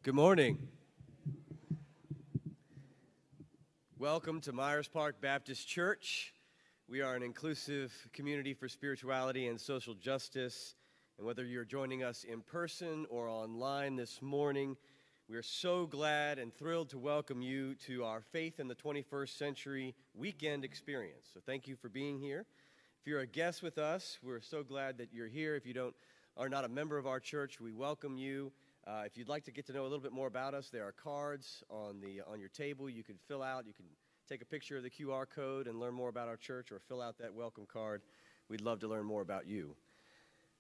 Good morning. Welcome to Myers Park Baptist Church. We are an inclusive community for spirituality and social justice. And whether you're joining us in person or online this morning, we are so glad and thrilled to welcome you to our Faith in the 21st Century weekend experience. So thank you for being here. If you're a guest with us, we're so glad that you're here. If you are not a member of our church, we welcome you. If you'd like to get to know a little bit more about us, there are cards on your table you can fill out. You can take a picture of the QR code and learn more about our church, or fill out that welcome card. We'd love to learn more about you.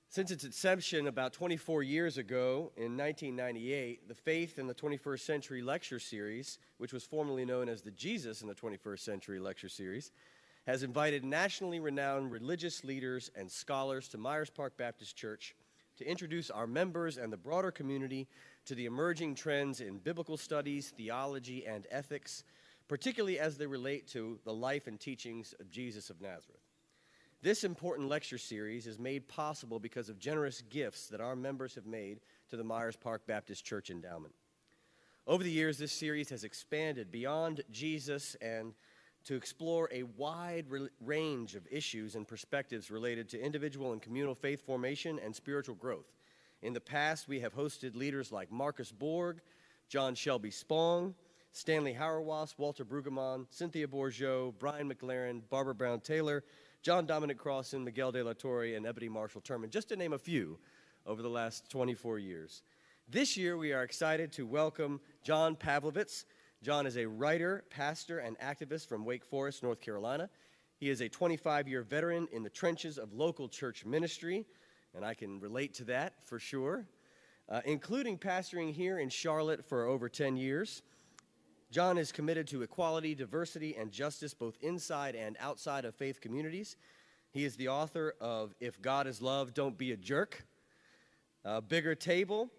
Since its inception about 24 years ago, in 1998, the Faith in the 21st Century Lecture Series, which was formerly known as the Jesus in the 21st Century Lecture Series, has invited nationally renowned religious leaders and scholars to Myers Park Baptist Church to introduce our members and the broader community to the emerging trends in biblical studies, theology, and ethics, particularly as they relate to the life and teachings of Jesus of Nazareth. This important lecture series is made possible because of generous gifts that our members have made to the Myers Park Baptist Church Endowment. Over the years, this series has expanded beyond Jesus and to explore a wide range of issues and perspectives related to individual and communal faith formation and spiritual growth. In the past, we have hosted leaders like Marcus Borg, John Shelby Spong, Stanley Hauerwas, Walter Brueggemann, Cynthia Bourgeot, Brian McLaren, Barbara Brown Taylor, John Dominic Crossan, Miguel de la Torre, and Ebony Marshall Terman, just to name a few over the last 24 years. This year, we are excited to welcome John Pavlovitz. John is a writer, pastor, and activist from Wake Forest, North Carolina. He is a 25-year veteran in the trenches of local church ministry, and I can relate to that for sure, including pastoring here in Charlotte for over 10 years. John is committed to equality, diversity, and justice both inside and outside of faith communities. He is the author of If God is Love, Don't Be a Jerk, Bigger Table,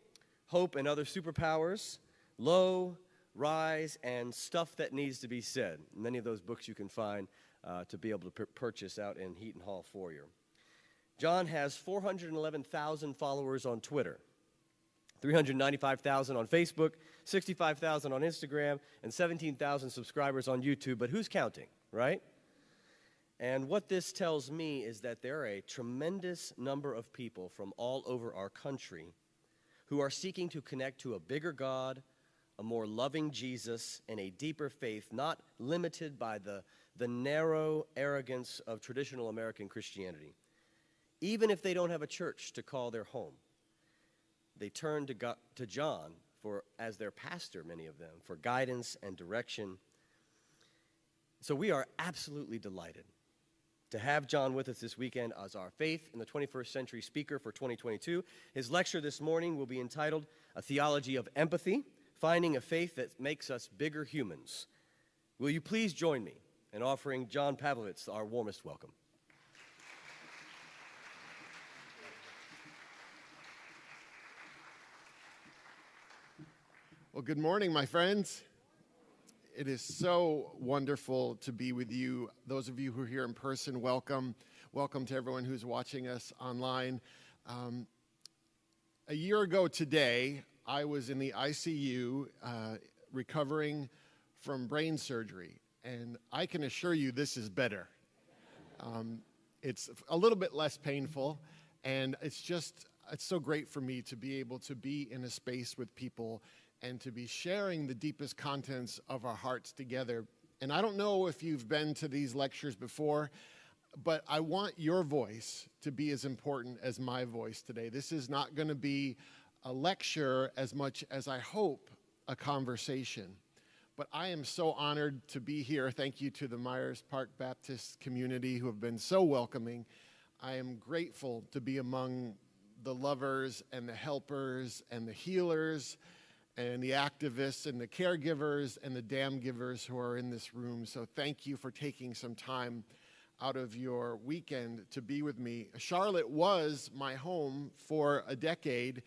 Hope and Other Superpowers, Low, Rise, and Stuff That Needs to Be Said. Many of those books you can find to be able to purchase out in Heaton Hall foyer. John has 411,000 followers on Twitter, 395,000 on Facebook, 65,000 on Instagram, and 17,000 subscribers on YouTube. But who's counting, right? And what this tells me is that there are a tremendous number of people from all over our country who are seeking to connect to a bigger God, a more loving Jesus, and a deeper faith, not limited by the narrow arrogance of traditional American Christianity. Even if they don't have a church to call their home, they turn to John as their pastor, many of them, for guidance and direction. So we are absolutely delighted to have John with us this weekend as our Faith in the 21st Century speaker for 2022. His lecture this morning will be entitled A Theology of Empathy, Finding a Faith That Makes Us Bigger Humans. Will you please join me in offering John Pavlovitz our warmest welcome? Well, good morning, my friends. It is so wonderful to be with you. Those of you who are here in person, welcome. Welcome to everyone who's watching us online. A year ago today, I was in the ICU recovering from brain surgery, and I can assure you this is better. It's a little bit less painful, and it's so great for me to be able to be in a space with people and to be sharing the deepest contents of our hearts together. And I don't know if you've been to these lectures before, but I want your voice to be as important as my voice today. This is not going to be a lecture as much as I hope a conversation. But I am so honored to be here. Thank you to the Myers Park Baptist community who have been so welcoming. I am grateful to be among the lovers and the helpers and the healers and the activists and the caregivers and the damn givers who are in this room. So thank you for taking some time out of your weekend to be with me. Charlotte was my home for a decade,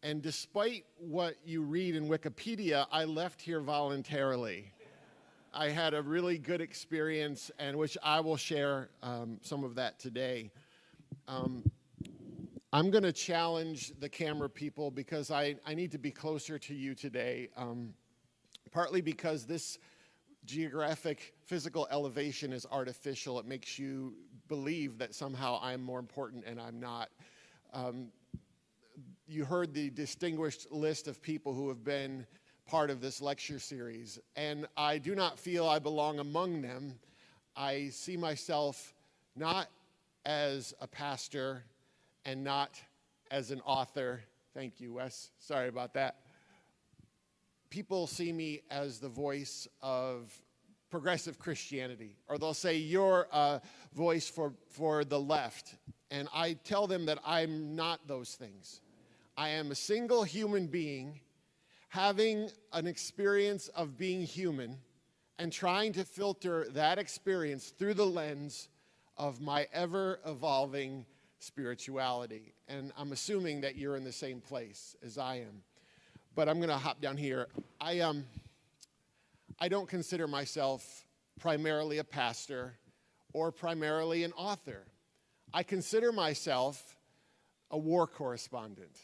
and despite what you read in Wikipedia, I left here voluntarily. I had a really good experience, and which I will share some of that today. I'm going to challenge the camera people because I need to be closer to you today, partly because this geographic physical elevation is artificial. It makes you believe that somehow I'm more important and I'm not. You heard the distinguished list of people who have been part of this lecture series, and I do not feel I belong among them. I see myself not as a pastor and not as an author. Thank you, Wes. Sorry about that. People see me as the voice of progressive Christianity, or they'll say, you're a voice for the left. And I tell them that I'm not those things. I am a single human being having an experience of being human and trying to filter that experience through the lens of my ever-evolving spirituality. And I'm assuming that you're in the same place as I am. But I'm going to hop down here. I don't consider myself primarily a pastor or primarily an author. I consider myself a war correspondent.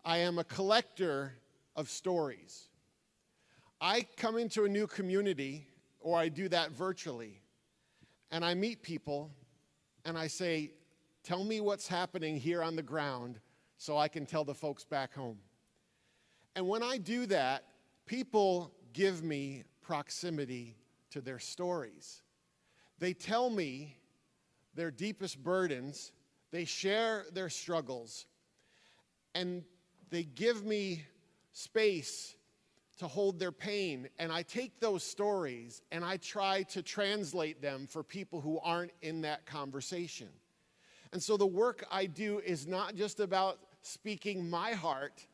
I am a collector of stories. I come into a new community, or I do that virtually, and I meet people, and I say, tell me what's happening here on the ground so I can tell the folks back home. And when I do that, people give me proximity to their stories. They tell me their deepest burdens, they share their struggles, and they give me space to hold their pain. And I take those stories and I try to translate them for people who aren't in that conversation. And so the work I do is not just about speaking my heart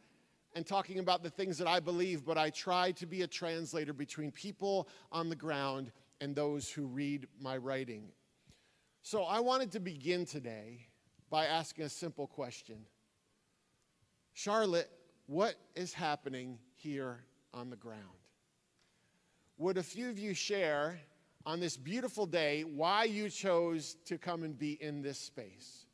and talking about the things that I believe, but I try to be a translator between people on the ground and those who read my writing. So I wanted to begin today by asking a simple question. Charlotte, what is happening here on the ground? Would a few of you share on this beautiful day why you chose to come and be in this space?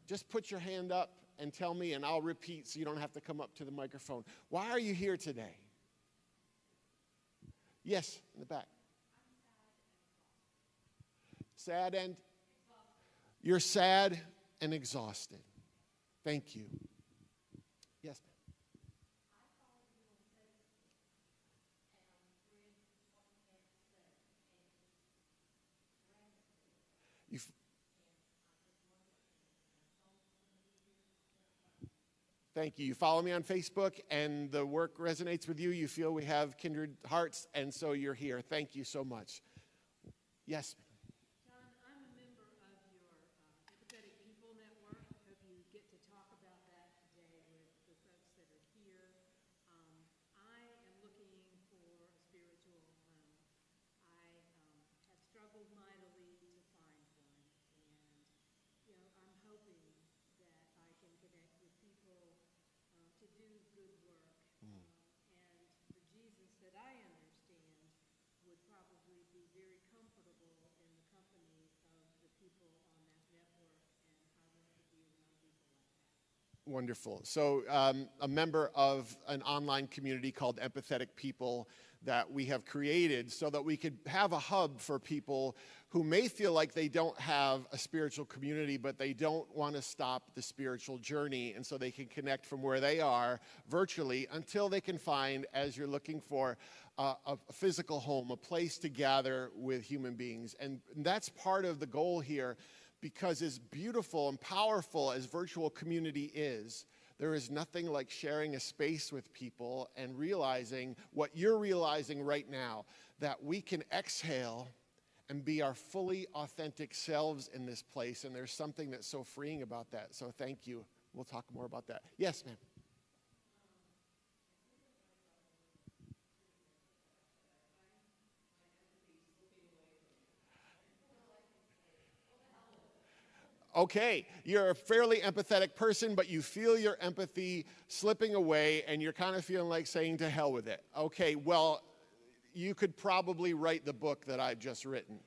Just put your hand up and tell me, and I'll repeat so you don't have to come up to the microphone. Why are you here today? Yes, in the back. Sad and? You're sad and exhausted. Thank you. Yes, ma'am. Thank you. You follow me on Facebook, and the work resonates with you. You feel we have kindred hearts, and so you're here. Thank you so much. Yes, ma'am. John, I'm a member of your Empathetic People Network. I hope you get to talk about that today with the folks that are here. I am looking for a spiritual home. I have struggled mightily to find one, and I'm hoping that I can connect with people to do good work. And the Jesus that I understand would probably be very comfortable in the company of the people on that network, and I want to be around people like that. Wonderful. So a member of an online community called Empathetic People that we have created so that we could have a hub for people who may feel like they don't have a spiritual community, but they don't want to stop the spiritual journey, and so they can connect from where they are virtually until they can find, as you're looking for, a physical home, a place to gather with human beings. And that's part of the goal here, because as beautiful and powerful as virtual community is, there is nothing like sharing a space with people and realizing what you're realizing right now, that we can exhale and be our fully authentic selves in this place. And there's something that's so freeing about that. So thank you. We'll talk more about that. Yes, ma'am. Okay, you're a fairly empathetic person, but you feel your empathy slipping away, and you're kind of feeling like saying to hell with it. Okay, well, you could probably write the book that I've just written.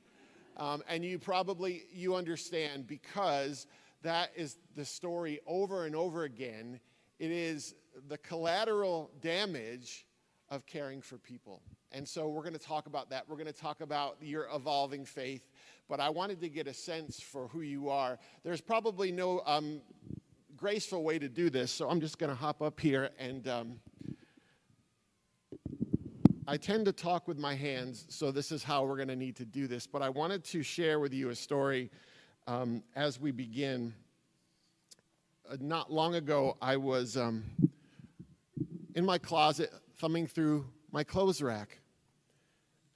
And you understand, because that is the story over and over again. It is the collateral damage of caring for people. And so we're going to talk about that. We're going to talk about your evolving faith. But I wanted to get a sense for who you are. There's probably no graceful way to do this, so I'm just going to hop up here. And I tend to talk with my hands, so this is how we're going to need to do this. But I wanted to share with you a story as we begin. Not long ago, I was in my closet thumbing through my clothes rack.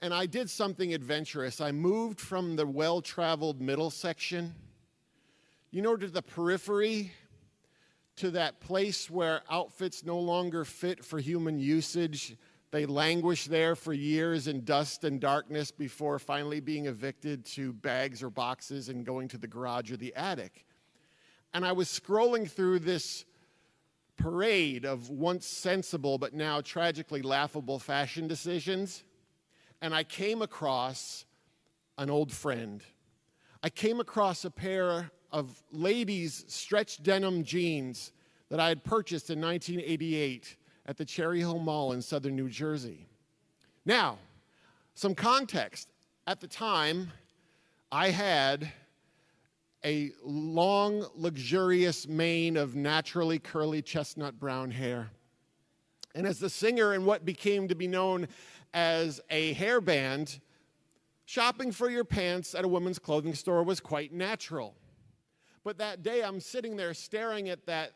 And I did something adventurous. I moved from the well-traveled middle section, to the periphery, to that place where outfits no longer fit for human usage. They languish there for years in dust and darkness before finally being evicted to bags or boxes and going to the garage or the attic. And I was scrolling through this parade of once sensible but now tragically laughable fashion decisions, and I came across an old friend. I came across a pair of ladies' stretch denim jeans that I had purchased in 1988 at the Cherry Hill Mall in southern New Jersey. Now, some context. At the time, I had a long, luxurious mane of naturally curly chestnut brown hair. And as the singer in what became to be known as a hair band, shopping for your pants at a women's clothing store was quite natural. But that day, I'm sitting there staring at that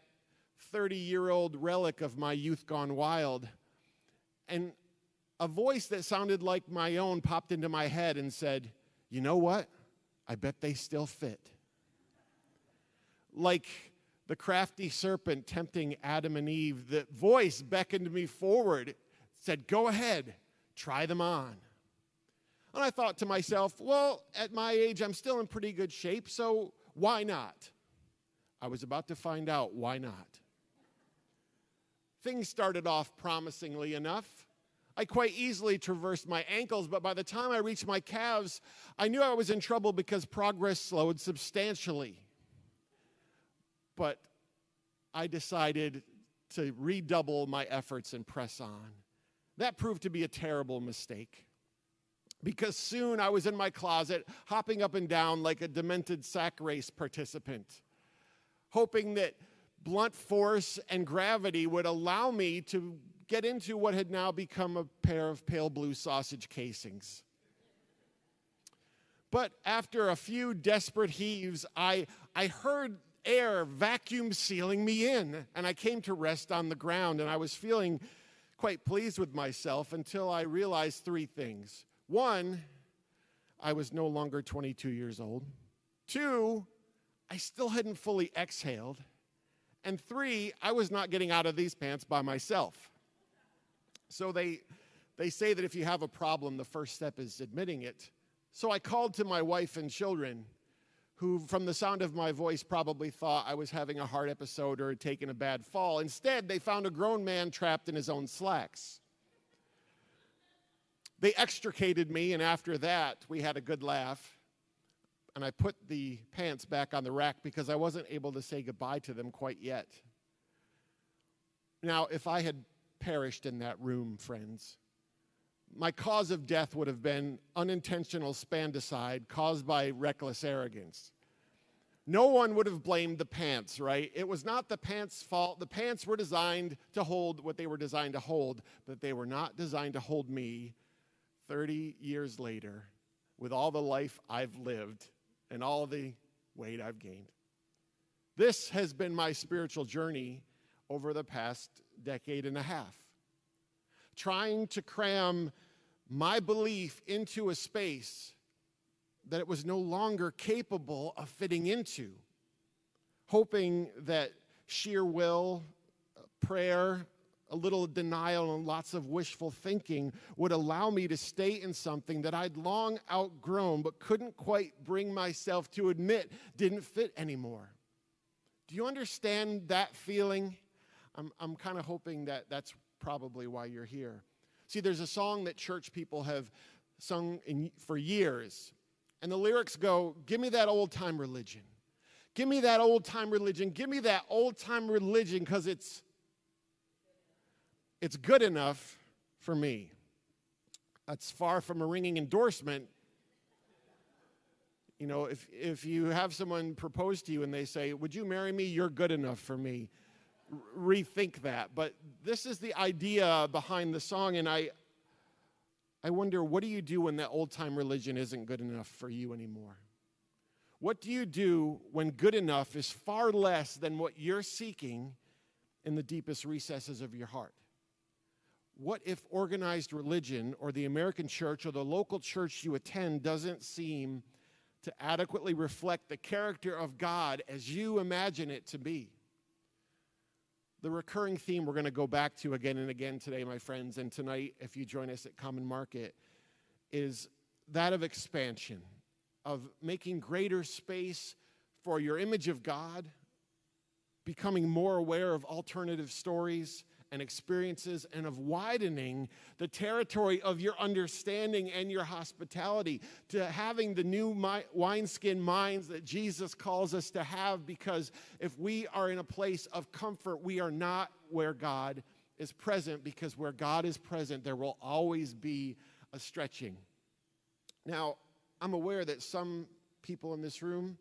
30-year-old relic of my youth gone wild, and a voice that sounded like my own popped into my head and said, "You know what? I bet they still fit." Like the crafty serpent tempting Adam and Eve, the voice beckoned me forward, said, "Go ahead, try them on." And I thought to myself, well, at my age, I'm still in pretty good shape, so why not? I was about to find out why not. Things started off promisingly enough. I quite easily traversed my ankles, but by the time I reached my calves, I knew I was in trouble because progress slowed substantially. But I decided to redouble my efforts and press on. That proved to be a terrible mistake, because soon I was in my closet, hopping up and down like a demented sack race participant, hoping that blunt force and gravity would allow me to get into what had now become a pair of pale blue sausage casings. But after a few desperate heaves, I heard air vacuum sealing me in, and I came to rest on the ground, and I was feeling quite pleased with myself until I realized three things. One, I was no longer 22 years old. Two, I still hadn't fully exhaled. And three, I was not getting out of these pants by myself. So they say that if you have a problem, the first step is admitting it. So I called to my wife and children, who from the sound of my voice probably thought I was having a heart episode or had taken a bad fall. Instead, they found a grown man trapped in his own slacks. They extricated me, and after that, we had a good laugh. And I put the pants back on the rack because I wasn't able to say goodbye to them quite yet. Now, if I had perished in that room, friends, my cause of death would have been unintentional spandicide caused by reckless arrogance. No one would have blamed the pants, right? It was not the pants' fault. The pants were designed to hold what they were designed to hold, but they were not designed to hold me 30 years later with all the life I've lived and all the weight I've gained. This has been my spiritual journey over the past decade and a half, trying to cram my belief into a space that it was no longer capable of fitting into, hoping that sheer will, prayer, a little denial, and lots of wishful thinking would allow me to stay in something that I'd long outgrown but couldn't quite bring myself to admit didn't fit anymore. Do you understand that feeling? I'm kind of hoping that that's probably why you're here. See, there's a song that church people have sung for years, And the lyrics go, give me that old-time religion. Give me that old-time religion. Give me that old-time religion because it's good enough for me. That's far from a ringing endorsement. You know, if you have someone propose to you and they say, would you marry me? You're good enough for me. Rethink that. But this is the idea behind the song, and I wonder, what do you do when that old-time religion isn't good enough for you anymore? What do you do when good enough is far less than what you're seeking in the deepest recesses of your heart? What if organized religion or the American church or the local church you attend doesn't seem to adequately reflect the character of God as you imagine it to be? The recurring theme we're going to go back to again and again today, my friends, and tonight, if you join us at Common Market, is that of expansion, of making greater space for your image of God, becoming more aware of alternative stories and experiences, and of widening the territory of your understanding and your hospitality, to having the new wineskin minds that Jesus calls us to have, because if we are in a place of comfort, we are not where God is present, because where God is present, there will always be a stretching. Now, I'm aware that some people in this room,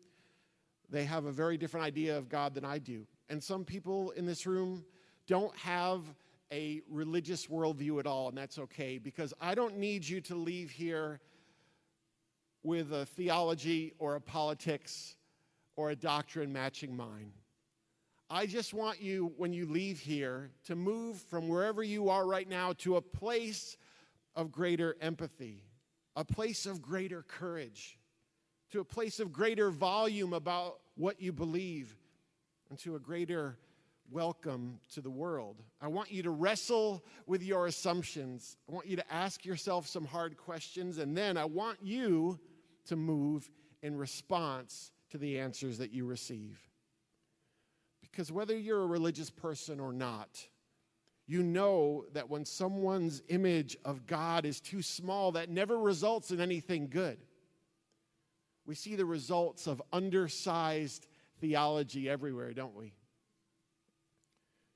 they have a very different idea of God than I do. And some people in this room don't have a religious worldview at all, and that's okay, because I don't need you to leave here with a theology or a politics or a doctrine matching mine. I just want you, when you leave here, to move from wherever you are right now to a place of greater empathy, a place of greater courage, to a place of greater volume about what you believe, and to a greater welcome to the world. I want you to wrestle with your assumptions. I want you to ask yourself some hard questions, and then I want you to move in response to the answers that you receive. Because whether you're a religious person or not, you know that when someone's image of God is too small, that never results in anything good. We see the results of undersized theology everywhere, don't we?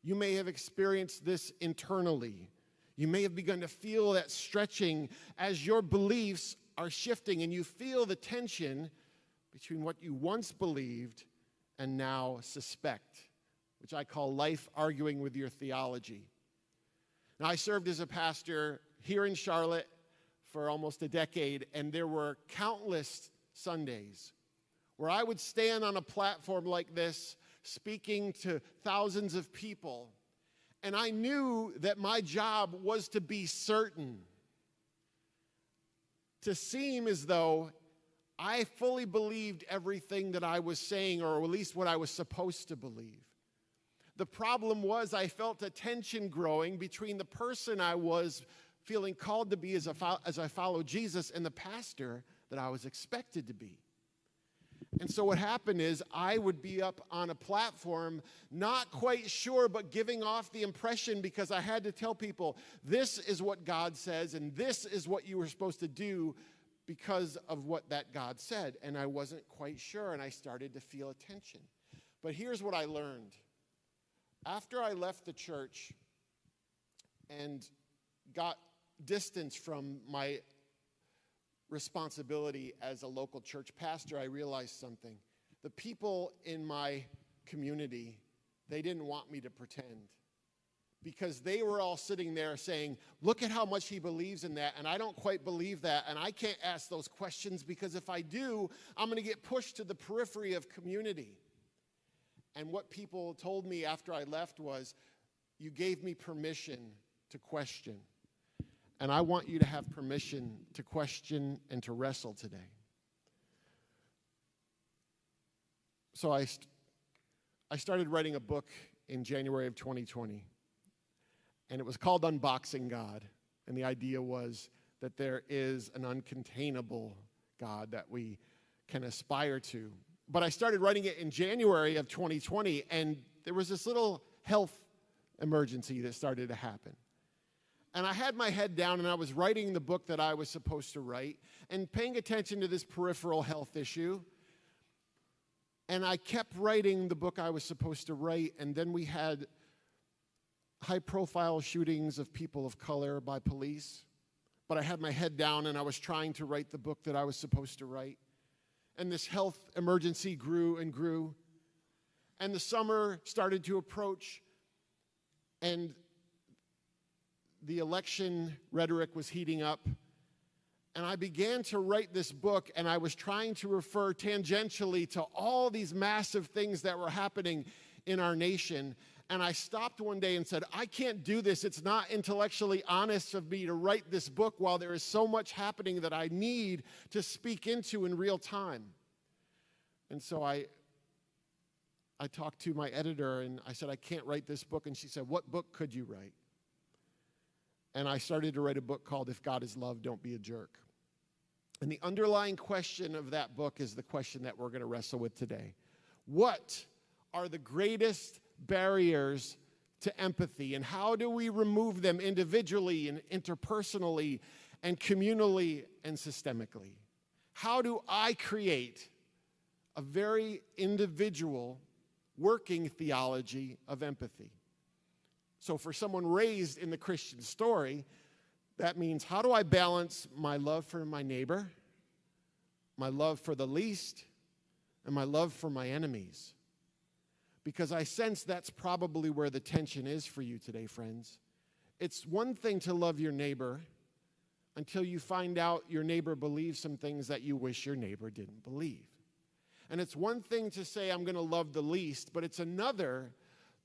You may have experienced this internally. You may have begun to feel that stretching as your beliefs are shifting, and you feel the tension between what you once believed and now suspect, which I call life arguing with your theology. Now, I served as a pastor here in Charlotte for almost a decade, and there were countless Sundays where I would stand on a platform like this speaking to thousands of people, and I knew that my job was to be certain, to seem as though I fully believed everything that I was saying, or at least what I was supposed to believe. The problem was I felt a tension growing between the person I was feeling called to be as I followed Jesus and the pastor that I was expected to be. And so what happened is I would be up on a platform, not quite sure, but giving off the impression, because I had to tell people, this is what God says, and this is what you were supposed to do because of what that God said. And I wasn't quite sure, and I started to feel a tension. But here's what I learned. After I left the church and got distance from my responsibility as a local church pastor, I realized something. The people in my community, they didn't want me to pretend, because they were all sitting there saying, look at how much he believes in that, and I don't quite believe that, and I can't ask those questions, because if I do, I'm going to get pushed to the periphery of community. And what people told me after I left was, you gave me permission to question. And I want you to have permission to question and to wrestle today. So I started writing a book in January of 2020. And it was called Unboxing God. And the idea was that there is an uncontainable God that we can aspire to. But I started writing it in January of 2020, and there was this little health emergency that started to happen. And I had my head down, and I was writing the book that I was supposed to write and paying attention to this peripheral health issue. And I kept writing the book I was supposed to write, and then we had high-profile shootings of people of color by police. But I had my head down, and I was trying to write the book that I was supposed to write. And this health emergency grew and grew. And the summer started to approach, and the election rhetoric was heating up. And I began to write this book, and I was trying to refer tangentially to all these massive things that were happening in our nation. And I stopped one day and said, I can't do this. It's not intellectually honest of me to write this book while there is so much happening that I need to speak into in real time. And so I talked to my editor, and I said, I can't write this book. And she said, what book could you write? And I started to write a book called If God is Love, Don't Be a Jerk. And the underlying question of that book is the question that we're going to wrestle with today. What are the greatest barriers to empathy, and how do we remove them individually and interpersonally and communally and systemically? How do I create a very individual working theology of empathy? So for someone raised in the Christian story, that means, how do I balance my love for my neighbor, my love for the least, and my love for my enemies? Because I sense that's probably where the tension is for you today, friends. It's one thing to love your neighbor until you find out your neighbor believes some things that you wish your neighbor didn't believe. And it's one thing to say, I'm going to love the least, but it's another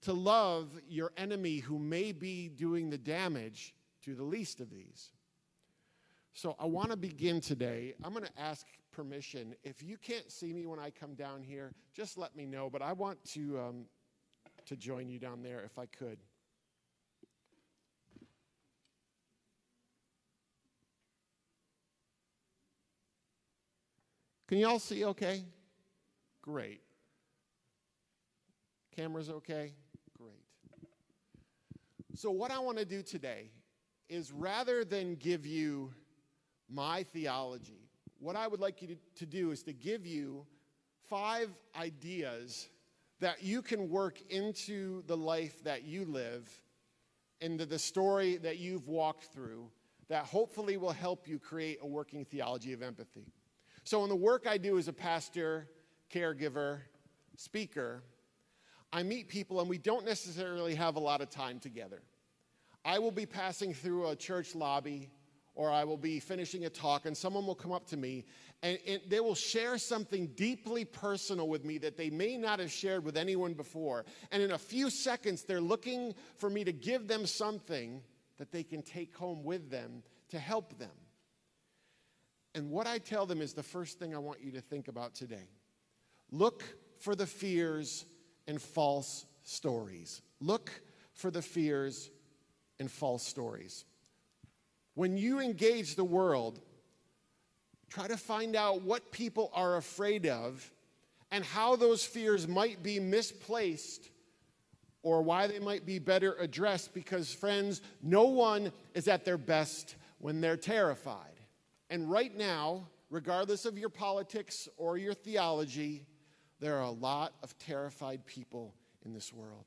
to love your enemy who may be doing the damage to the least of these. So I want to begin today. I'm going to ask permission. If you can't see me when I come down here, just let me know. But I want to join you down there if I could. Can you all see okay? Great. Camera's okay? Great. So what I want to do today is, rather than give you my theology, what I would like you to do is to give you 5 ideas that you can work into the life that you live, into the story that you've walked through, that hopefully will help you create a working theology of empathy. So in the work I do as a pastor, caregiver, speaker, I meet people and we don't necessarily have a lot of time together. I will be passing through a church lobby, or I will be finishing a talk, and someone will come up to me and they will share something deeply personal with me that they may not have shared with anyone before. And in a few seconds, they're looking for me to give them something that they can take home with them to help them. And what I tell them is the first thing I want you to think about today. Look for the fears and false stories. Look for the fears and false stories. When you engage the world, try to find out what people are afraid of and how those fears might be misplaced or why they might be better addressed, because, friends, no one is at their best when they're terrified. And right now, regardless of your politics or your theology, there are a lot of terrified people in this world.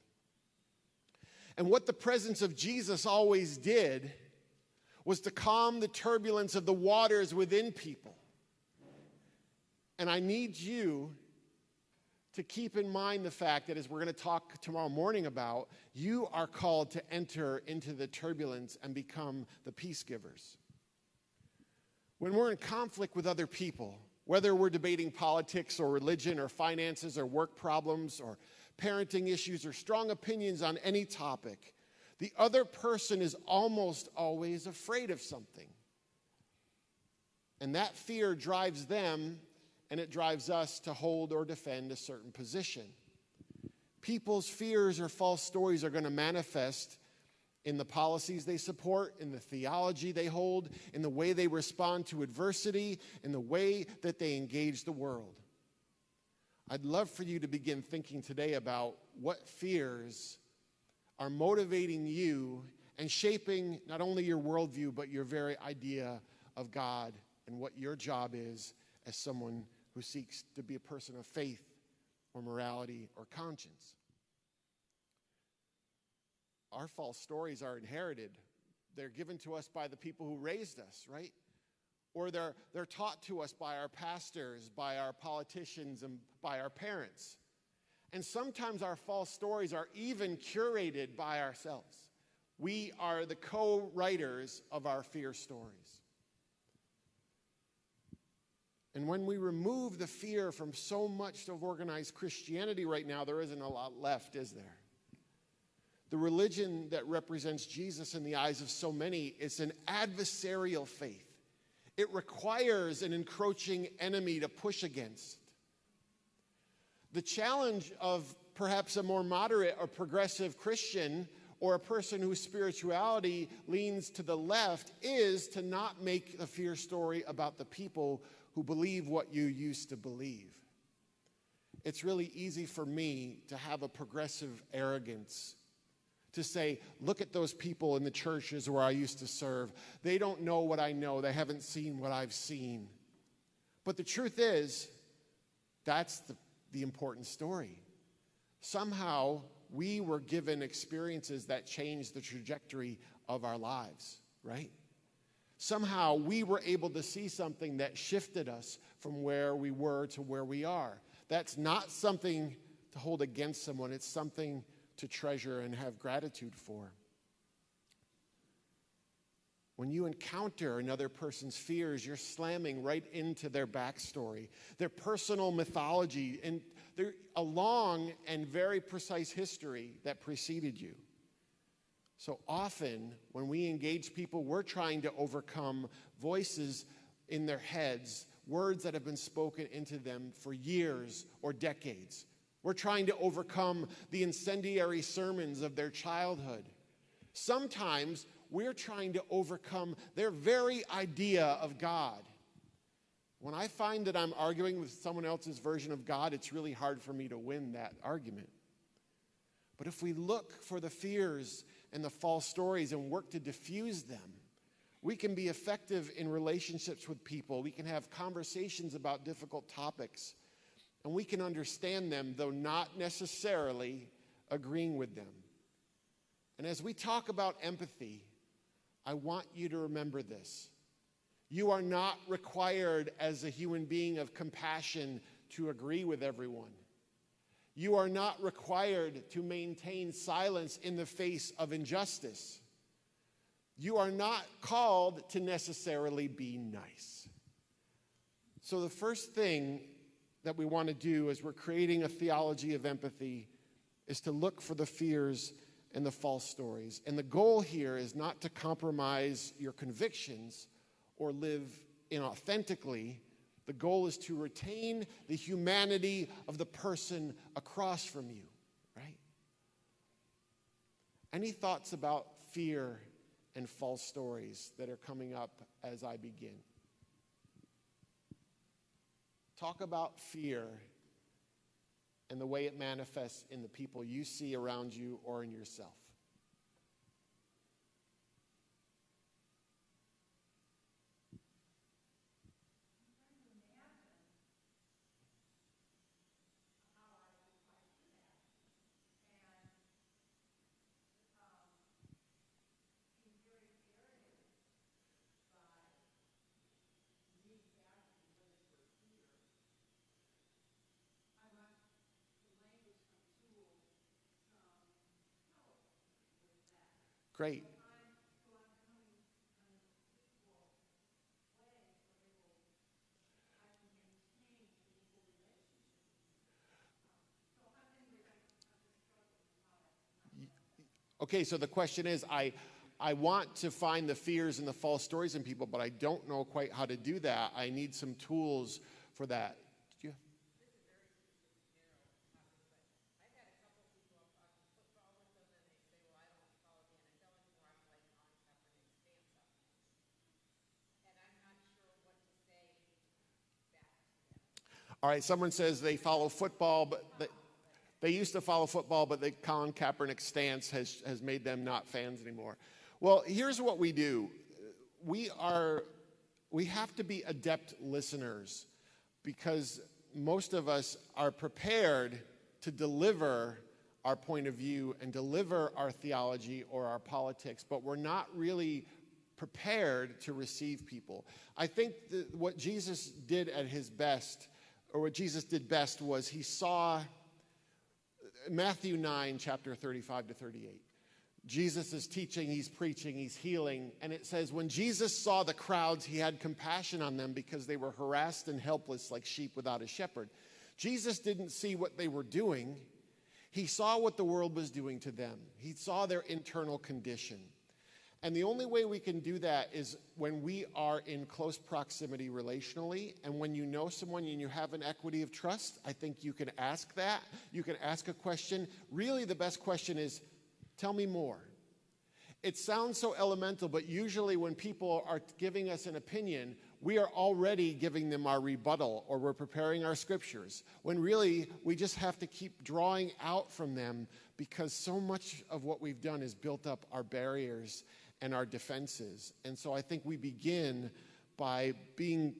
And what the presence of Jesus always did was to calm the turbulence of the waters within people. And I need you to keep in mind the fact that, as we're going to talk tomorrow morning about, you are called to enter into the turbulence and become the peace givers. When we're in conflict with other people, whether we're debating politics or religion or finances or work problems or parenting issues or strong opinions on any topic, the other person is almost always afraid of something. And that fear drives them, and it drives us to hold or defend a certain position. People's fears or false stories are going to manifest in the policies they support, in the theology they hold, in the way they respond to adversity, in the way that they engage the world. I'd love for you to begin thinking today about what fears are motivating you and shaping not only your worldview, but your very idea of God and what your job is as someone who seeks to be a person of faith or morality or conscience. Our false stories are inherited. They're given to us by the people who raised us, right? Or they're taught to us by our pastors, by our politicians, and by our parents. And sometimes our false stories are even curated by ourselves. We are the co-writers of our fear stories. And when we remove the fear from so much of organized Christianity right now, there isn't a lot left, is there? The religion that represents Jesus in the eyes of so many is an adversarial faith. It requires an encroaching enemy to push against. The challenge of perhaps a more moderate or progressive Christian or a person whose spirituality leans to the left is to not make the fear story about the people who believe what you used to believe. It's really easy for me to have a progressive arrogance, to say, look at those people in the churches where I used to serve. They don't know what I know. They haven't seen what I've seen. But the truth is, that's the important story. Somehow, we were given experiences that changed the trajectory of our lives, right? Somehow, we were able to see something that shifted us from where we were to where we are. That's not something to hold against someone. It's something to treasure and have gratitude for. When you encounter another person's fears, you're slamming right into their backstory, their personal mythology, and a long and very precise history that preceded you. So often, when we engage people, we're trying to overcome voices in their heads, words that have been spoken into them for years or decades. We're trying to overcome the incendiary sermons of their childhood. Sometimes we're trying to overcome their very idea of God. When I find that I'm arguing with someone else's version of God, it's really hard for me to win that argument. But if we look for the fears and the false stories and work to diffuse them, we can be effective in relationships with people. We can have conversations about difficult topics. And we can understand them, though not necessarily agreeing with them. And as we talk about empathy, I want you to remember this. You are not required as a human being of compassion to agree with everyone. You are not required to maintain silence in the face of injustice. You are not called to necessarily be nice. So the first thing that we want to do as we're creating a theology of empathy is to look for the fears and the false stories. And the goal here is not to compromise your convictions or live inauthentically. The goal is to retain the humanity of the person across from you, right? Any thoughts about fear and false stories that are coming up as I begin? Talk about fear and the way it manifests in the people you see around you or in yourself. Great. Okay, so the question is, I want to find the fears and the false stories in people, but I don't know quite how to do that. I need some tools for that. Did you? All right, someone says they follow football, but they used to follow football, but the Colin Kaepernick stance has made them not fans anymore. Well, here's what we do. We have to be adept listeners because most of us are prepared to deliver our point of view and deliver our theology or our politics, but we're not really prepared to receive people. I think that what Jesus did at his best, or what Jesus did best, was he saw Matthew 9, chapter 35 to 38. Jesus is teaching, he's preaching, he's healing, and it says, when Jesus saw the crowds, he had compassion on them because they were harassed and helpless like sheep without a shepherd. Jesus didn't see what they were doing. He saw what the world was doing to them. He saw their internal condition. And the only way we can do that is when we are in close proximity relationally, and when you know someone and you have an equity of trust, I think you can ask that. You can ask a question. Really, the best question is, tell me more. It sounds so elemental, but usually when people are giving us an opinion, we are already giving them our rebuttal, or we're preparing our scriptures, when really we just have to keep drawing out from them because so much of what we've done is built up our barriers and our defenses. And so I think we begin by being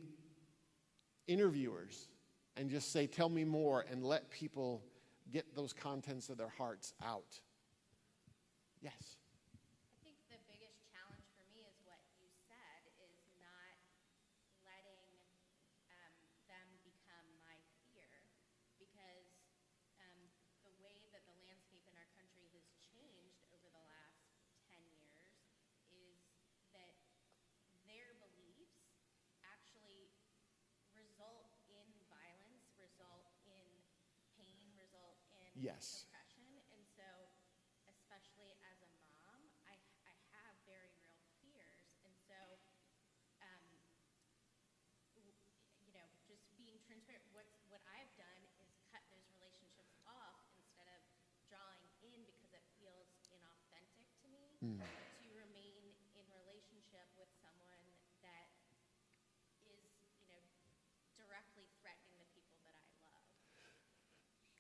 interviewers and just say, tell me more, and let people get those contents of their hearts out. Yes. I think the biggest challenge for me is what you said, is not letting them become my fear, because the way that the landscape in our country has changed over the last 10 years is that their beliefs actually result in violence, result in pain, result in Yes. oppression. And so, especially as a mom, I have very real fears. And so, just being transparent, what I've done is cut those relationships off instead of drawing in, because it feels inauthentic to me to remain in relationship with someone that is, directly threatening the people that I love.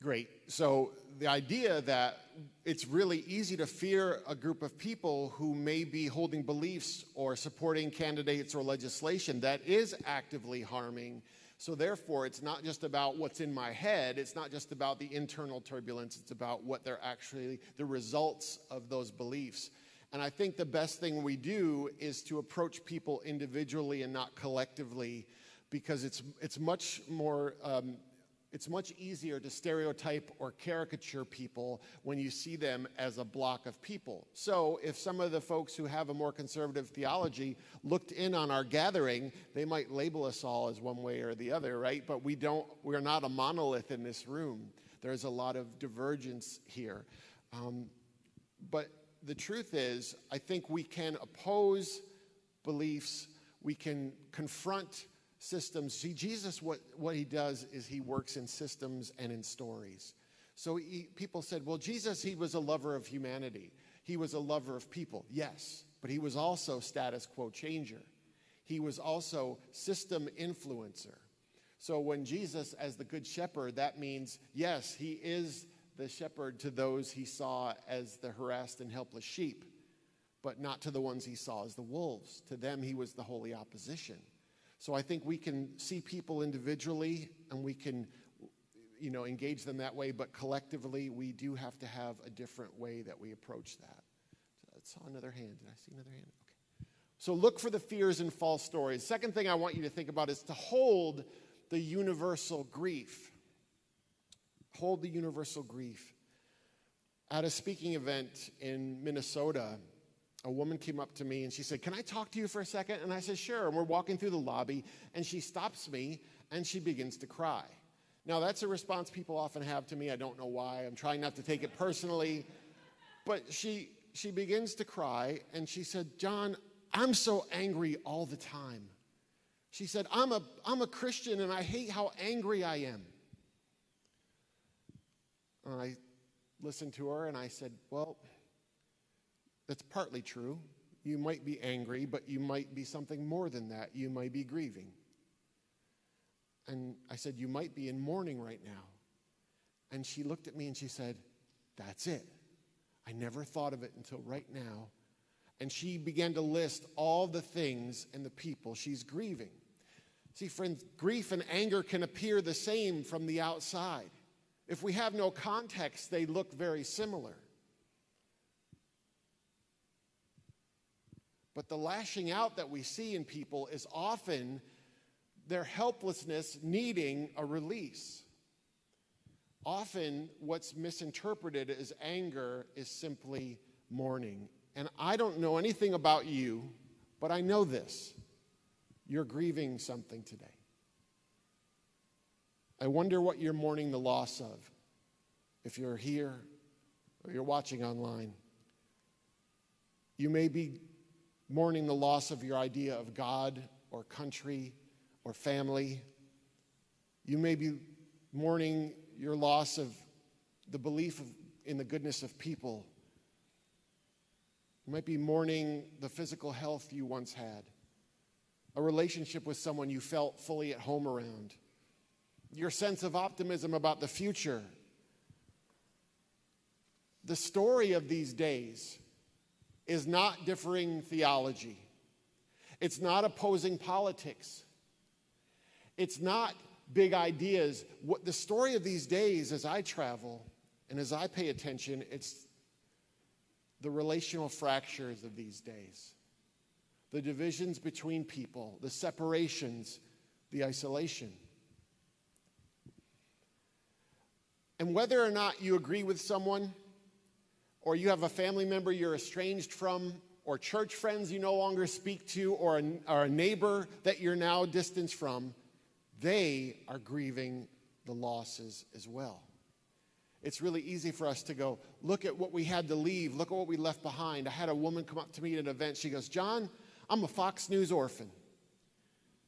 Great. So the idea that it's really easy to fear a group of people who may be holding beliefs or supporting candidates or legislation that is actively harming. So therefore, it's not just about what's in my head. It's not just about the internal turbulence. It's about what they're actually, the results of those beliefs. And I think the best thing we do is to approach people individually and not collectively, because it's much more, it's much easier to stereotype or caricature people when you see them as a block of people. So if some of the folks who have a more conservative theology looked in on our gathering, they might label us all as one way or the other, right? But we're not a monolith in this room. There's a lot of divergence here. But the truth is, I think we can oppose beliefs, we can confront systems. See, Jesus, what he does is he works in systems and in stories. So people said, well, Jesus, he was a lover of humanity. He was a lover of people. Yes, but he was also status quo changer. He was also system influencer. So when Jesus, as the good shepherd, that means, yes, he is the shepherd to those he saw as the harassed and helpless sheep, but not to the ones he saw as the wolves. To them, he was the holy opposition. So I think we can see people individually and we can, engage them that way, but collectively we do have to have a different way that we approach that. I saw another hand. Did I see another hand? Okay. So look for the fears and false stories. Second thing I want you to think about is to hold the universal grief. Hold the universal grief. At a speaking event in Minnesota, a woman came up to me and she said, "Can I talk to you for a second?" And I said, "Sure." And we're walking through the lobby and she stops me and she begins to cry. Now, that's a response people often have to me. I don't know why. I'm trying not to take it personally. But she begins to cry and she said, "John, I'm so angry all the time." She said, I'm a Christian and I hate how angry I am." And I listened to her and I said, "Well, that's partly true. You might be angry, but you might be something more than that. You might be grieving." And I said, "You might be in mourning right now." And she looked at me and she said, "That's it. I never thought of it until right now. And she began to list all the things and the people she's grieving. See, friends, grief and anger can appear the same from the outside. If we have no context, they look very similar. But the lashing out that we see in people is often their helplessness needing a release. Often what's misinterpreted as anger is simply mourning. And I don't know anything about you, but I know this. You're grieving something today. I wonder what you're mourning the loss of. If you're here or you're watching online, you may be mourning the loss of your idea of God or country or family. You may be mourning your loss of the belief in the goodness of people. You might be mourning the physical health you once had, a relationship with someone you felt fully at home around, your sense of optimism about the future. The story of these days is not differing theology. It's not opposing politics. It's not big ideas. What the story of these days, as I travel and as I pay attention, it's the relational fractures of these days, the divisions between people, the separations, the isolation. And whether or not you agree with someone, or you have a family member you're estranged from, or church friends you no longer speak to, or a neighbor that you're now distanced from, they are grieving the losses as well. It's really easy for us to go, look at what we had to leave, look at what we left behind. I had a woman come up to me at an event. She goes, John, I'm a Fox News orphan.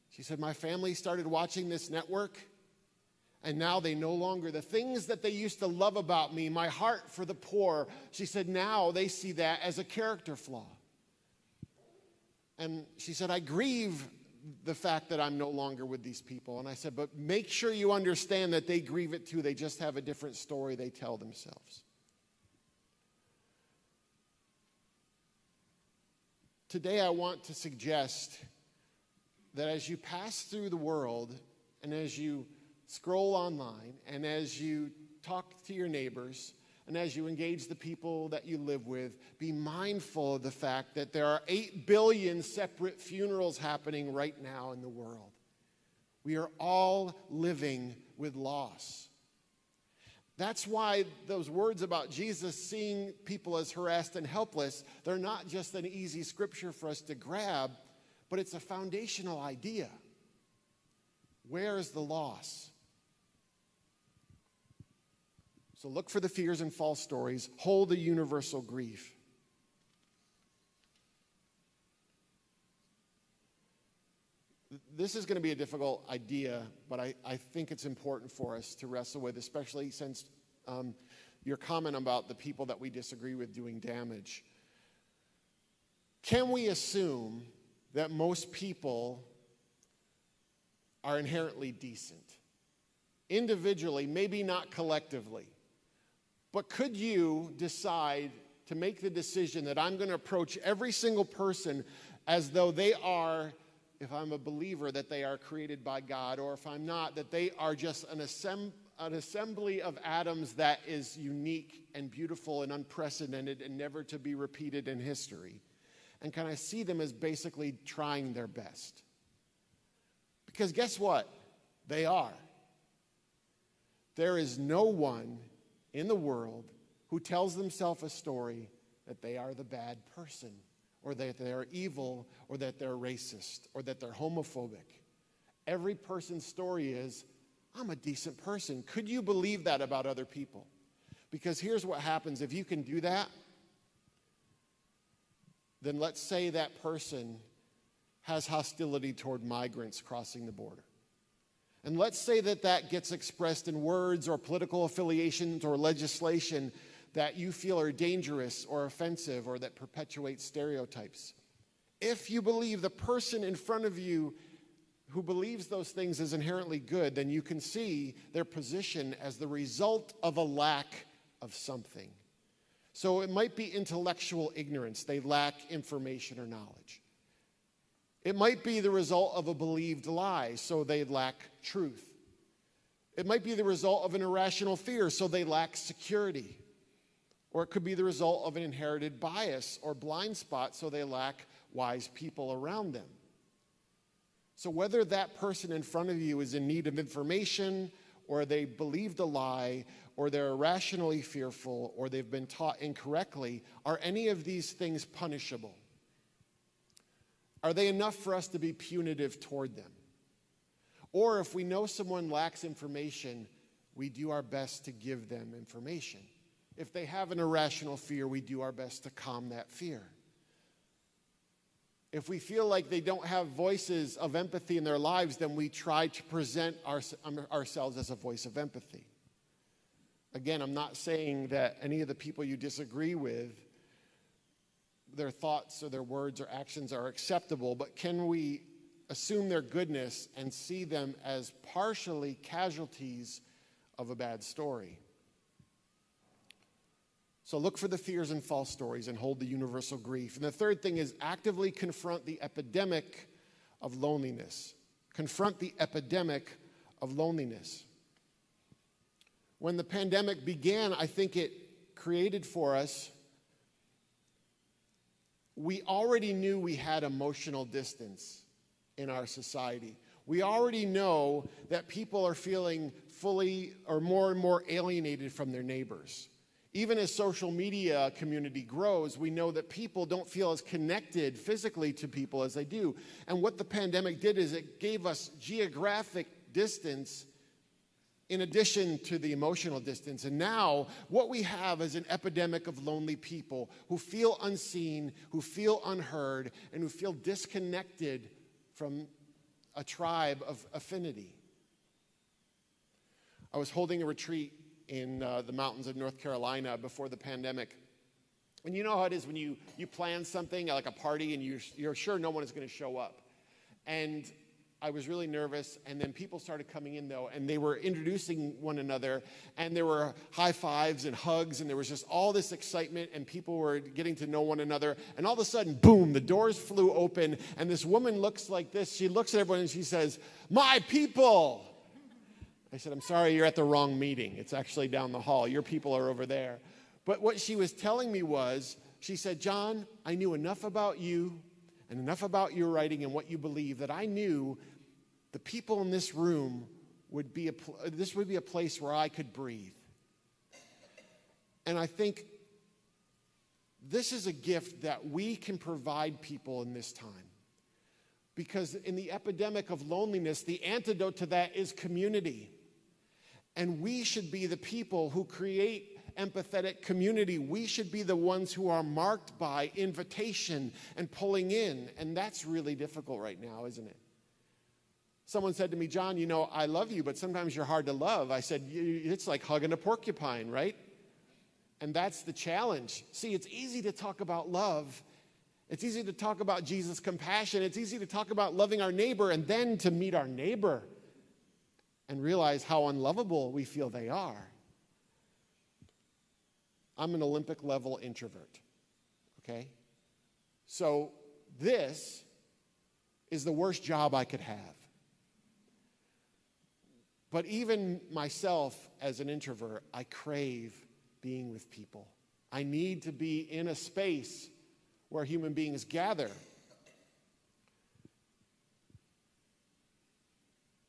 She said, my family started watching this network, and now they no longer, the things that they used to love about me, my heart for the poor, she said, now they see that as a character flaw. And she said, I grieve the fact that I'm no longer with these people. And I said, but make sure you understand that they grieve it too. They just have a different story they tell themselves. Today I want to suggest that as you pass through the world and as you scroll online and as you talk to your neighbors and as you engage the people that you live with, be mindful of the fact that there are 8 billion separate funerals happening right now in the world. We are all living with loss. That's why those words about Jesus seeing people as harassed and helpless, they're not just an easy scripture for us to grab, but it's a foundational idea. Where is the loss? So look for the fears and false stories. Hold the universal grief. This is going to be a difficult idea, but I think it's important for us to wrestle with, especially since your comment about the people that we disagree with doing damage. Can we assume that most people are inherently decent? Individually, maybe not collectively. But could you decide to make the decision that I'm going to approach every single person as though they are, if I'm a believer, that they are created by God, or if I'm not, that they are just an assembly of atoms that is unique and beautiful and unprecedented and never to be repeated in history? And can I see them as basically trying their best? Because guess what? They are. There is no one in the world who tells themselves a story that they are the bad person, or that they are evil, or that they're racist, or that they're homophobic. Every person's story is, I'm a decent person. Could you believe that about other people? Because here's what happens. If you can do that, then let's say that person has hostility toward migrants crossing the border. And let's say that that gets expressed in words or political affiliations or legislation that you feel are dangerous or offensive or that perpetuate stereotypes. If you believe the person in front of you who believes those things is inherently good, then you can see their position as the result of a lack of something. So it might be intellectual ignorance. They lack information or knowledge. It might be the result of a believed lie, so they lack truth. It might be the result of an irrational fear, so they lack security. Or it could be the result of an inherited bias or blind spot, so they lack wise people around them. So whether that person in front of you is in need of information, or they believed a lie, or they're irrationally fearful, or they've been taught incorrectly, are any of these things punishable? Are they enough for us to be punitive toward them? Or if we know someone lacks information, we do our best to give them information. If they have an irrational fear, we do our best to calm that fear. If we feel like they don't have voices of empathy in their lives, then we try to present ourselves as a voice of empathy. Again, I'm not saying that any of the people you disagree with, their thoughts or their words or actions are acceptable, but can we assume their goodness and see them as partially casualties of a bad story? So look for the fears and false stories and hold the universal grief. And the third thing is actively confront the epidemic of loneliness. Confront the epidemic of loneliness. When the pandemic began, I think it created for us, we already knew we had emotional distance in our society. We already know that people are feeling fully or more and more alienated from their neighbors. Even as social media community grows, we know that people don't feel as connected physically to people as they do. And what the pandemic did is it gave us geographic distance in addition to the emotional distance. And now what we have is an epidemic of lonely people who feel unseen, who feel unheard, and who feel disconnected from a tribe of affinity. I was holding a retreat in the mountains of North Carolina before the pandemic. And you know how it is when you plan something like a party and you're sure no one is going to show up. And I was really nervous, and then people started coming in, though, and they were introducing one another, and there were high fives and hugs, and there was just all this excitement, and people were getting to know one another, and all of a sudden, boom, the doors flew open, and this woman looks like this. She looks at everyone, and she says, "My people!" I said, "I'm sorry, you're at the wrong meeting. It's actually down the hall. Your people are over there." But what she was telling me was, she said, "John, I knew enough about you and enough about your writing and what you believe that I knew the people in this room would be a place where I could breathe." And I think this is a gift that we can provide people in this time. Because in the epidemic of loneliness, the antidote to that is community. And we should be the people who create empathetic community. We should be the ones who are marked by invitation and pulling in. And that's really difficult right now, isn't it? Someone said to me, "John, you know, I love you, but sometimes you're hard to love." I said, "It's like hugging a porcupine, right?" And that's the challenge. See, it's easy to talk about love. It's easy to talk about Jesus' compassion. It's easy to talk about loving our neighbor and then to meet our neighbor and realize how unlovable we feel they are. I'm an Olympic level introvert, okay? So this is the worst job I could have. But even myself as an introvert, I crave being with people. I need to be in a space where human beings gather.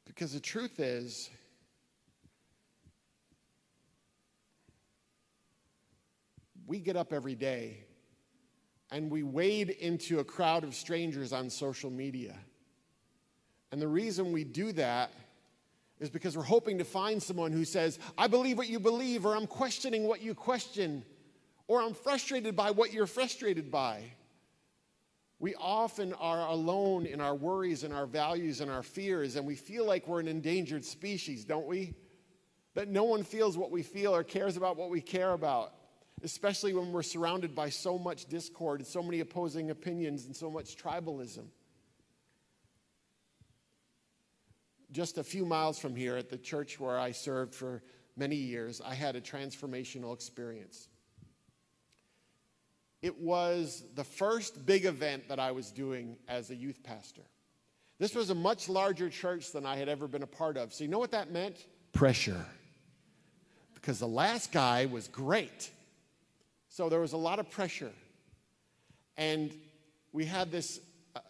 Because the truth is, we get up every day and we wade into a crowd of strangers on social media. And the reason we do that is because we're hoping to find someone who says, "I believe what you believe," or "I'm questioning what you question," or "I'm frustrated by what you're frustrated by." We often are alone in our worries and our values and our fears, and we feel like we're an endangered species, don't we? That no one feels what we feel or cares about what we care about, especially when we're surrounded by so much discord and so many opposing opinions and so much tribalism. Just a few miles from here at the church where I served for many years, I had a transformational experience. It was the first big event that I was doing as a youth pastor. This was a much larger church than I had ever been a part of. So you know what that meant? Pressure. Because the last guy was great. So there was a lot of pressure. And we had this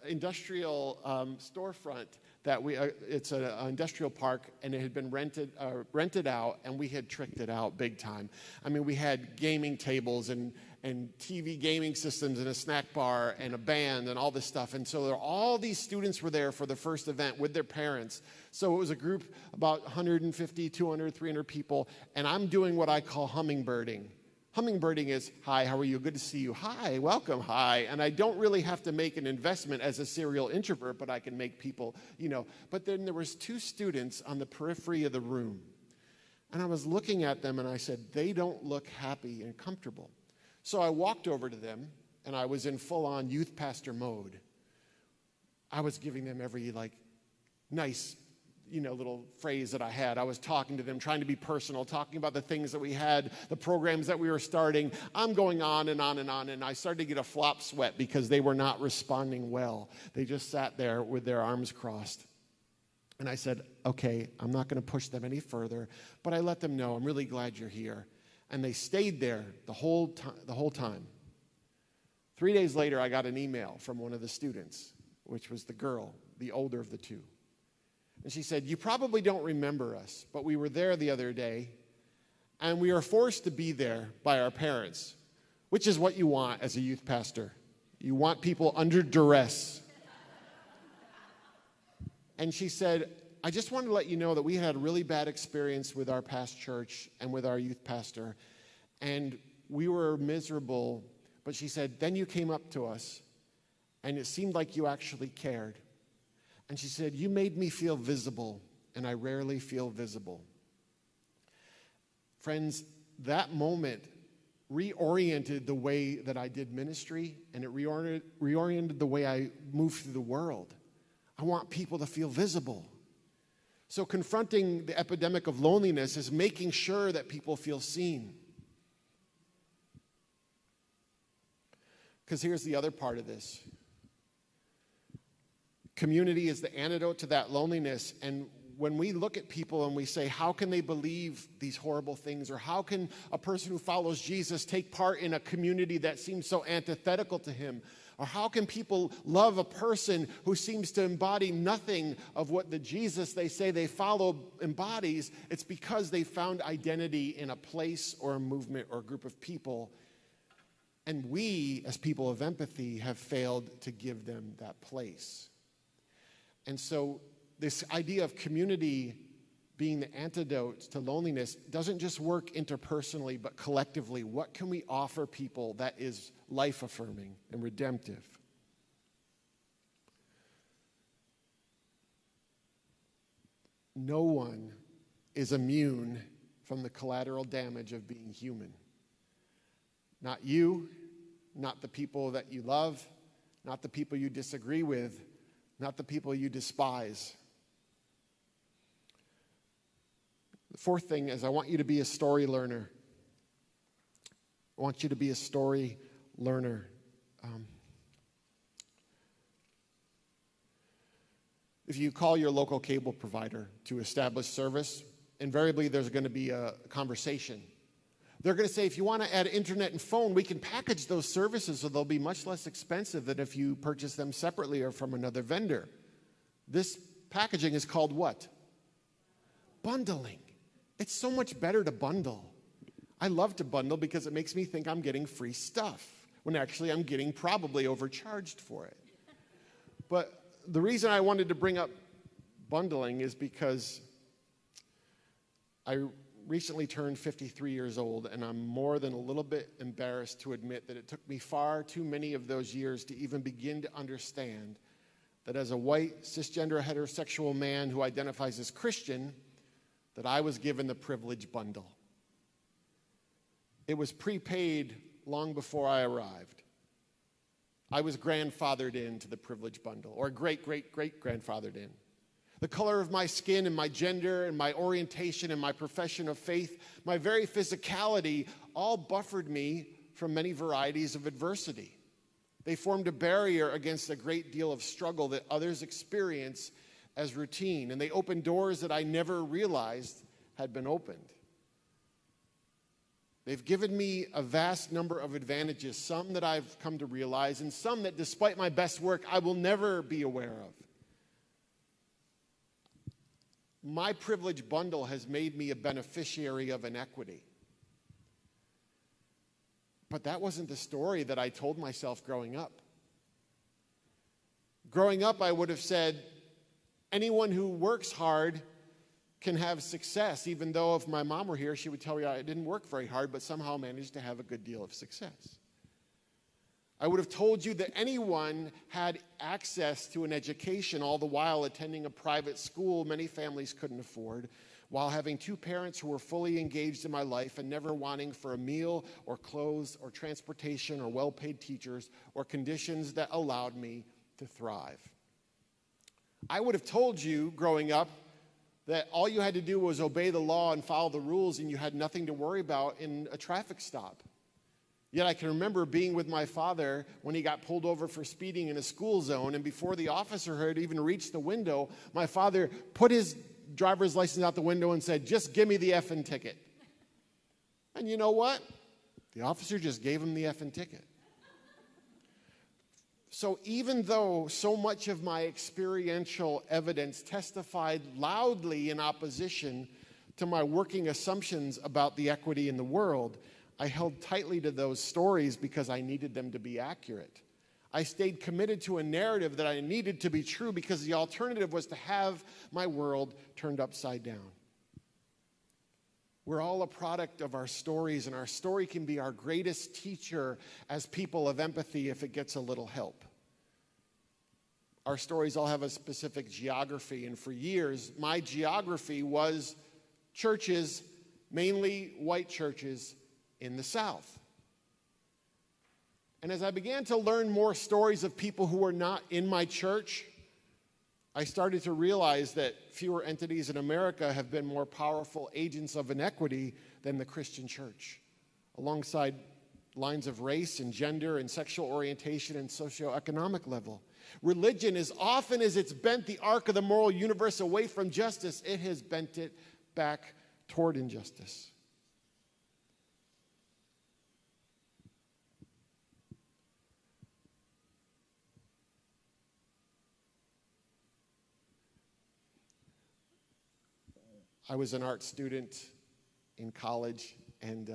industrial storefront that it's an industrial park, and it had been rented out, and we had tricked it out big time. I mean, we had gaming tables and TV gaming systems and a snack bar and a band and all this stuff. And so all these students were there for the first event with their parents. So it was a group about 150, 200, 300 people, and I'm doing what I call hummingbirding. Hummingbirding is, hi, how are you? Good to see you. Hi, welcome, hi. And I don't really have to make an investment as a serial introvert, but I can make people, But then there was 2 students on the periphery of the room. And I was looking at them and I said, they don't look happy and comfortable. So I walked over to them and I was in full-on youth pastor mode. I was giving them every nice little phrase that I had. I was talking to them, trying to be personal, talking about the things that we had, the programs that we were starting. I'm going on and on and on, and I started to get a flop sweat because they were not responding well. They just sat there with their arms crossed. And I said, okay, I'm not going to push them any further, but I let them know, I'm really glad you're here. And they stayed there the whole time. 3 days later, I got an email from one of the students, which was the girl, the older of the 2. And she said, you probably don't remember us, but we were there the other day, and we were forced to be there by our parents, which is what you want as a youth pastor. You want people under duress. And she said, I just wanted to let you know that we had a really bad experience with our past church and with our youth pastor, and we were miserable. But she said, then you came up to us, and it seemed like you actually cared. And she said, you made me feel visible, and I rarely feel visible. Friends, that moment reoriented the way that I did ministry, and it reoriented the way I moved through the world. I want people to feel visible. So confronting the epidemic of loneliness is making sure that people feel seen. Because here's the other part of this. Community is the antidote to that loneliness. And when we look at people and we say, how can they believe these horrible things? Or how can a person who follows Jesus take part in a community that seems so antithetical to him? Or how can people love a person who seems to embody nothing of what the Jesus they say they follow embodies? It's because they found identity in a place or a movement or a group of people. And we, as people of empathy, have failed to give them that place. And so this idea of community being the antidote to loneliness doesn't just work interpersonally, but collectively. What can we offer people that is life-affirming and redemptive? No one is immune from the collateral damage of being human. Not you, not the people that you love, not the people you disagree with, not the people you despise. The fourth thing is I want you to be a story learner. I want you to be a story learner. If you call your local cable provider to establish service, invariably there's going to be a conversation. They're going to say, if you want to add internet and phone, we can package those services so they'll be much less expensive than if you purchase them separately or from another vendor. This packaging is called what? Bundling. It's so much better to bundle. I love to bundle because it makes me think I'm getting free stuff, when actually I'm getting probably overcharged for it. But the reason I wanted to bring up bundling is because I recently turned 53 years old, and I'm more than a little bit embarrassed to admit that it took me far too many of those years to even begin to understand that as a white, cisgender, heterosexual man who identifies as Christian, that I was given the privilege bundle. It was prepaid long before I arrived. I was grandfathered into the privilege bundle, or great-great-great-grandfathered in. The color of my skin and my gender and my orientation and my profession of faith, my very physicality, all buffered me from many varieties of adversity. They formed a barrier against a great deal of struggle that others experience as routine, and they opened doors that I never realized had been opened. They've given me a vast number of advantages, some that I've come to realize, and some that, despite my best work, I will never be aware of. My privilege bundle has made me a beneficiary of inequity. But that wasn't the story that I told myself growing up. Growing up, I would have said, anyone who works hard can have success, even though if my mom were here, she would tell me I didn't work very hard, but somehow managed to have a good deal of success. I would have told you that anyone had access to an education, all the while attending a private school many families couldn't afford, while having two parents who were fully engaged in my life and never wanting for a meal or clothes or transportation or well-paid teachers or conditions that allowed me to thrive. I would have told you growing up that all you had to do was obey the law and follow the rules, and you had nothing to worry about in a traffic stop. Yet I can remember being with my father when he got pulled over for speeding in a school zone, and before the officer had even reached the window, my father put his driver's license out the window and said, "Just give me the effing ticket." And you know what? The officer just gave him the effing ticket. So even though so much of my experiential evidence testified loudly in opposition to my working assumptions about the equity in the world, I held tightly to those stories because I needed them to be accurate. I stayed committed to a narrative that I needed to be true because the alternative was to have my world turned upside down. We're all a product of our stories, and our story can be our greatest teacher as people of empathy if it gets a little help. Our stories all have a specific geography, and for years, my geography was churches, mainly white churches, in the South. And as I began to learn more stories of people who were not in my church, I started to realize that fewer entities in America have been more powerful agents of inequity than the Christian church. Alongside lines of race and gender and sexual orientation and socioeconomic level. Religion, as often as it's bent the arc of the moral universe away from justice, it has bent it back toward injustice. I was an art student in college, and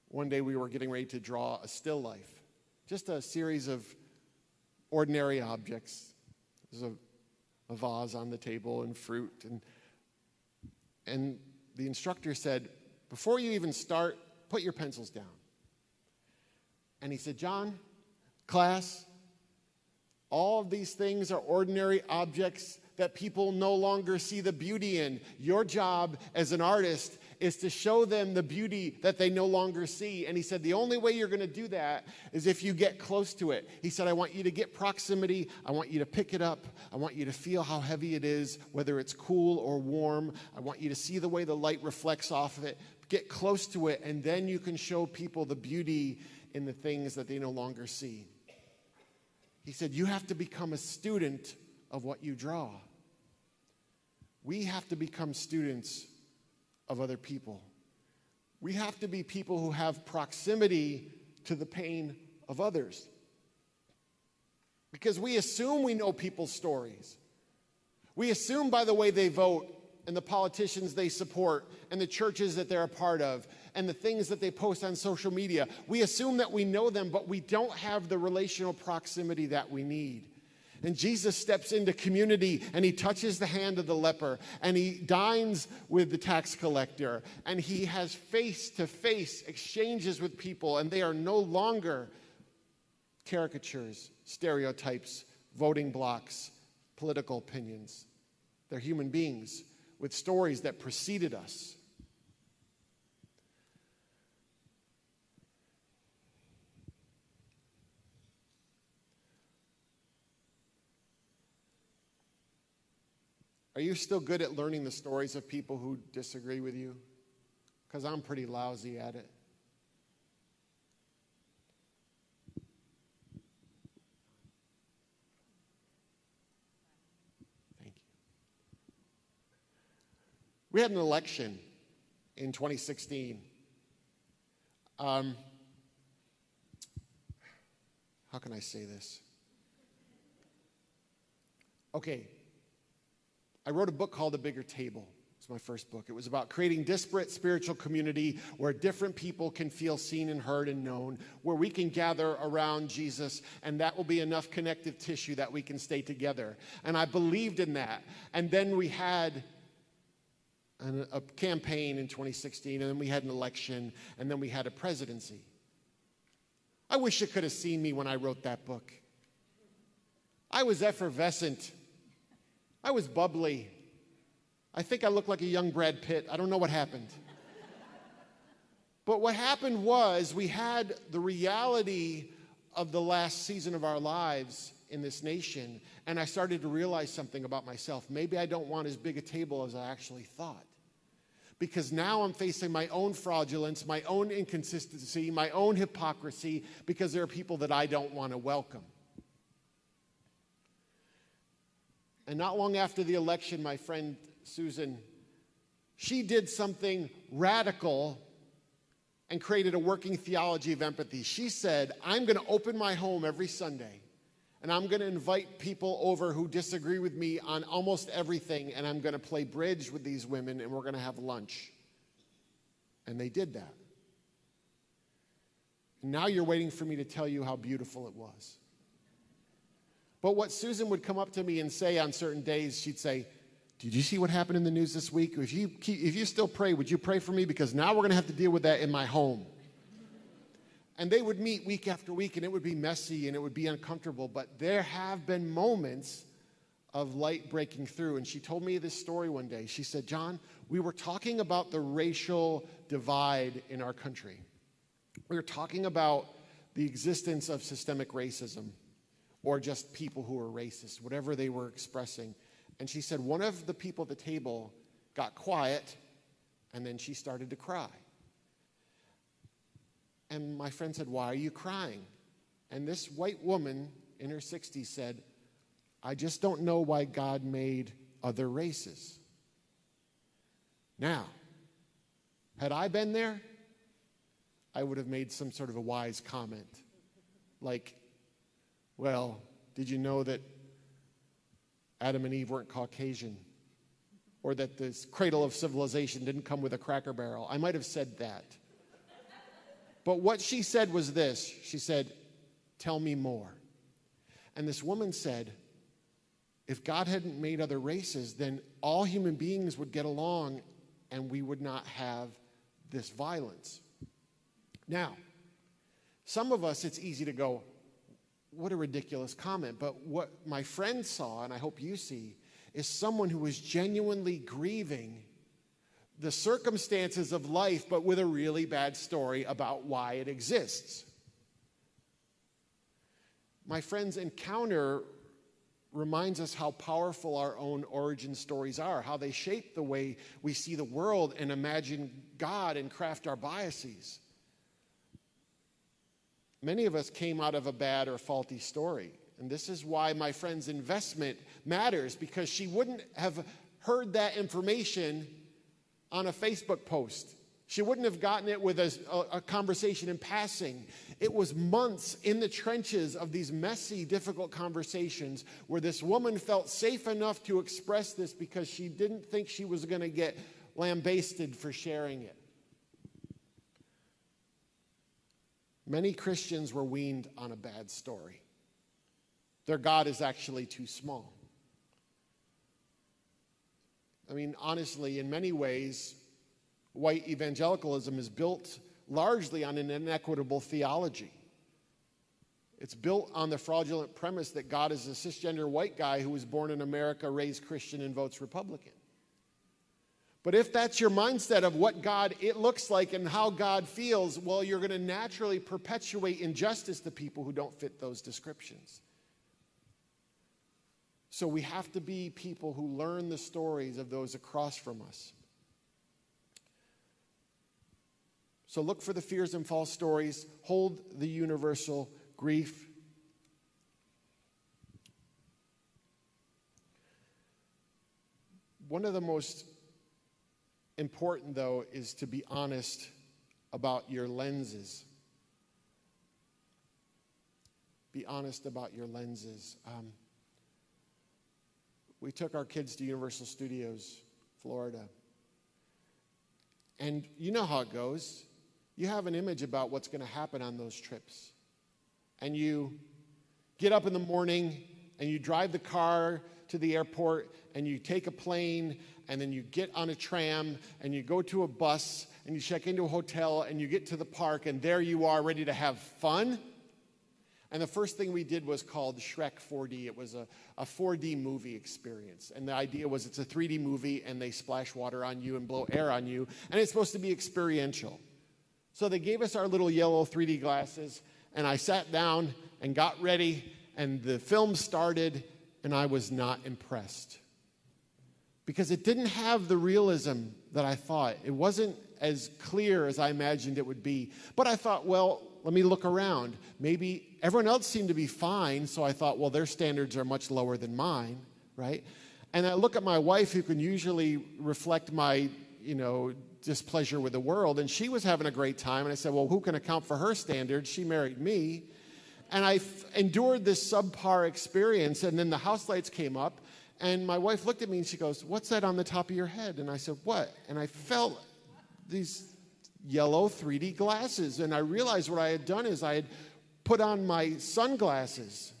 one day we were getting ready to draw a still life, just a series of ordinary objects. There's a vase on the table and fruit, and the instructor said, "Before you even start, put your pencils down." And he said, "John, class, all of these things are ordinary objects that people no longer see the beauty in. Your job as an artist is to show them the beauty that they no longer see." And he said, the only way you're going to do that is if you get close to it. He said, I want you to get proximity. I want you to pick it up. I want you to feel how heavy it is, whether it's cool or warm. I want you to see the way the light reflects off of it. Get close to it, and then you can show people the beauty in the things that they no longer see. He said, you have to become a student of what you draw. We have to become students of other people. We have to be people who have proximity to the pain of others. Because we assume we know people's stories. We assume by the way they vote, and the politicians they support, and the churches that they're a part of, and the things that they post on social media. We assume that we know them, but we don't have the relational proximity that we need. And Jesus steps into community, and he touches the hand of the leper, and he dines with the tax collector, and he has face-to-face exchanges with people, and they are no longer caricatures, stereotypes, voting blocks, political opinions. They're human beings with stories that preceded us. Are you still good at learning the stories of people who disagree with you? Because I'm pretty lousy at it. We had an election in 2016. How can I say this? Okay, I wrote a book called The Bigger Table. It's my first book. It was about creating disparate spiritual community where different people can feel seen and heard and known, where we can gather around Jesus, and that will be enough connective tissue that we can stay together. And I believed in that. And then we had a campaign in 2016, and then we had an election, and then we had a presidency. I wish you could have seen me when I wrote that book. I was effervescent. I was bubbly. I think I looked like a young Brad Pitt. I don't know what happened. But what happened was we had the reality of the last season of our lives in this nation, and I started to realize something about myself. Maybe I don't want as big a table as I actually thought. Because now I'm facing my own fraudulence, my own inconsistency, my own hypocrisy, because there are people that I don't want to welcome. And not long after the election, my friend Susan, she did something radical and created a working theology of empathy. She said, I'm going to open my home every Sunday, and I'm going to invite people over who disagree with me on almost everything, and I'm going to play bridge with these women, and we're going to have lunch. And they did that. And now you're waiting for me to tell you how beautiful it was. But what Susan would come up to me and say on certain days, she'd say, did you see what happened in the news this week? If you still pray, would you pray for me? Because now we're going to have to deal with that in my home. And they would meet week after week, and it would be messy, and it would be uncomfortable. But there have been moments of light breaking through. And she told me this story one day. She said, John, we were talking about the racial divide in our country. We were talking about the existence of systemic racism, or just people who are racist, whatever they were expressing. And she said one of the people at the table got quiet, and then she started to cry. And my friend said, why are you crying? And this white woman in her 60s said, I just don't know why God made other races. Now, had I been there, I would have made some sort of a wise comment. Like, well, did you know that Adam and Eve weren't Caucasian? Or that this cradle of civilization didn't come with a Cracker Barrel? I might have said that. But what she said was this. She said, tell me more. And this woman said, if God hadn't made other races, then all human beings would get along and we would not have this violence. Now, some of us, it's easy to go, what a ridiculous comment. But what my friend saw, and I hope you see, is someone who was genuinely grieving the circumstances of life, but with a really bad story about why it exists. My friend's encounter reminds us how powerful our own origin stories are, how they shape the way we see the world and imagine God and craft our biases. Many of us came out of a bad or faulty story. And this is why my friend's investment matters, because she wouldn't have heard that information on a Facebook post. She wouldn't have gotten it with a conversation in passing. It was months in the trenches of these messy, difficult conversations where this woman felt safe enough to express this because she didn't think she was going to get lambasted for sharing it. Many Christians were weaned on a bad story. Their God is actually too small. I mean, honestly, in many ways, white evangelicalism is built largely on an inequitable theology. It's built on the fraudulent premise that God is a cisgender white guy who was born in America, raised Christian, and votes Republican. But if that's your mindset of what God it looks like and how God feels, well, you're going to naturally perpetuate injustice to people who don't fit those descriptions. So we have to be people who learn the stories of those across from us. So look for the fears and false stories. Hold the universal grief. One of the most important, though, is to be honest about your lenses. Be honest about your lenses. We took our kids to Universal Studios, Florida. And you know how it goes. You have an image about what's going to happen on those trips. And you get up in the morning and you drive the car to the airport and you take a plane and then you get on a tram and you go to a bus and you check into a hotel and you get to the park and there you are ready to have fun. And the first thing we did was called Shrek 4D. It was a 4D movie experience. And the idea was it's a 3D movie and they splash water on you and blow air on you. And it's supposed to be experiential. So they gave us our little yellow 3D glasses and I sat down and got ready and the film started and I was not impressed. Because it didn't have the realism that I thought. It wasn't as clear as I imagined it would be. But I thought, well, let me look around. Maybe everyone else seemed to be fine, so I thought, well, their standards are much lower than mine, right? And I look at my wife, who can usually reflect my, displeasure with the world, and she was having a great time, and I said, well, who can account for her standards? She married me. And I endured this subpar experience, and then the house lights came up, and my wife looked at me, and she goes, what's that on the top of your head? And I said, what? And I felt these yellow 3D glasses. And I realized what I had done is I had put on my sunglasses,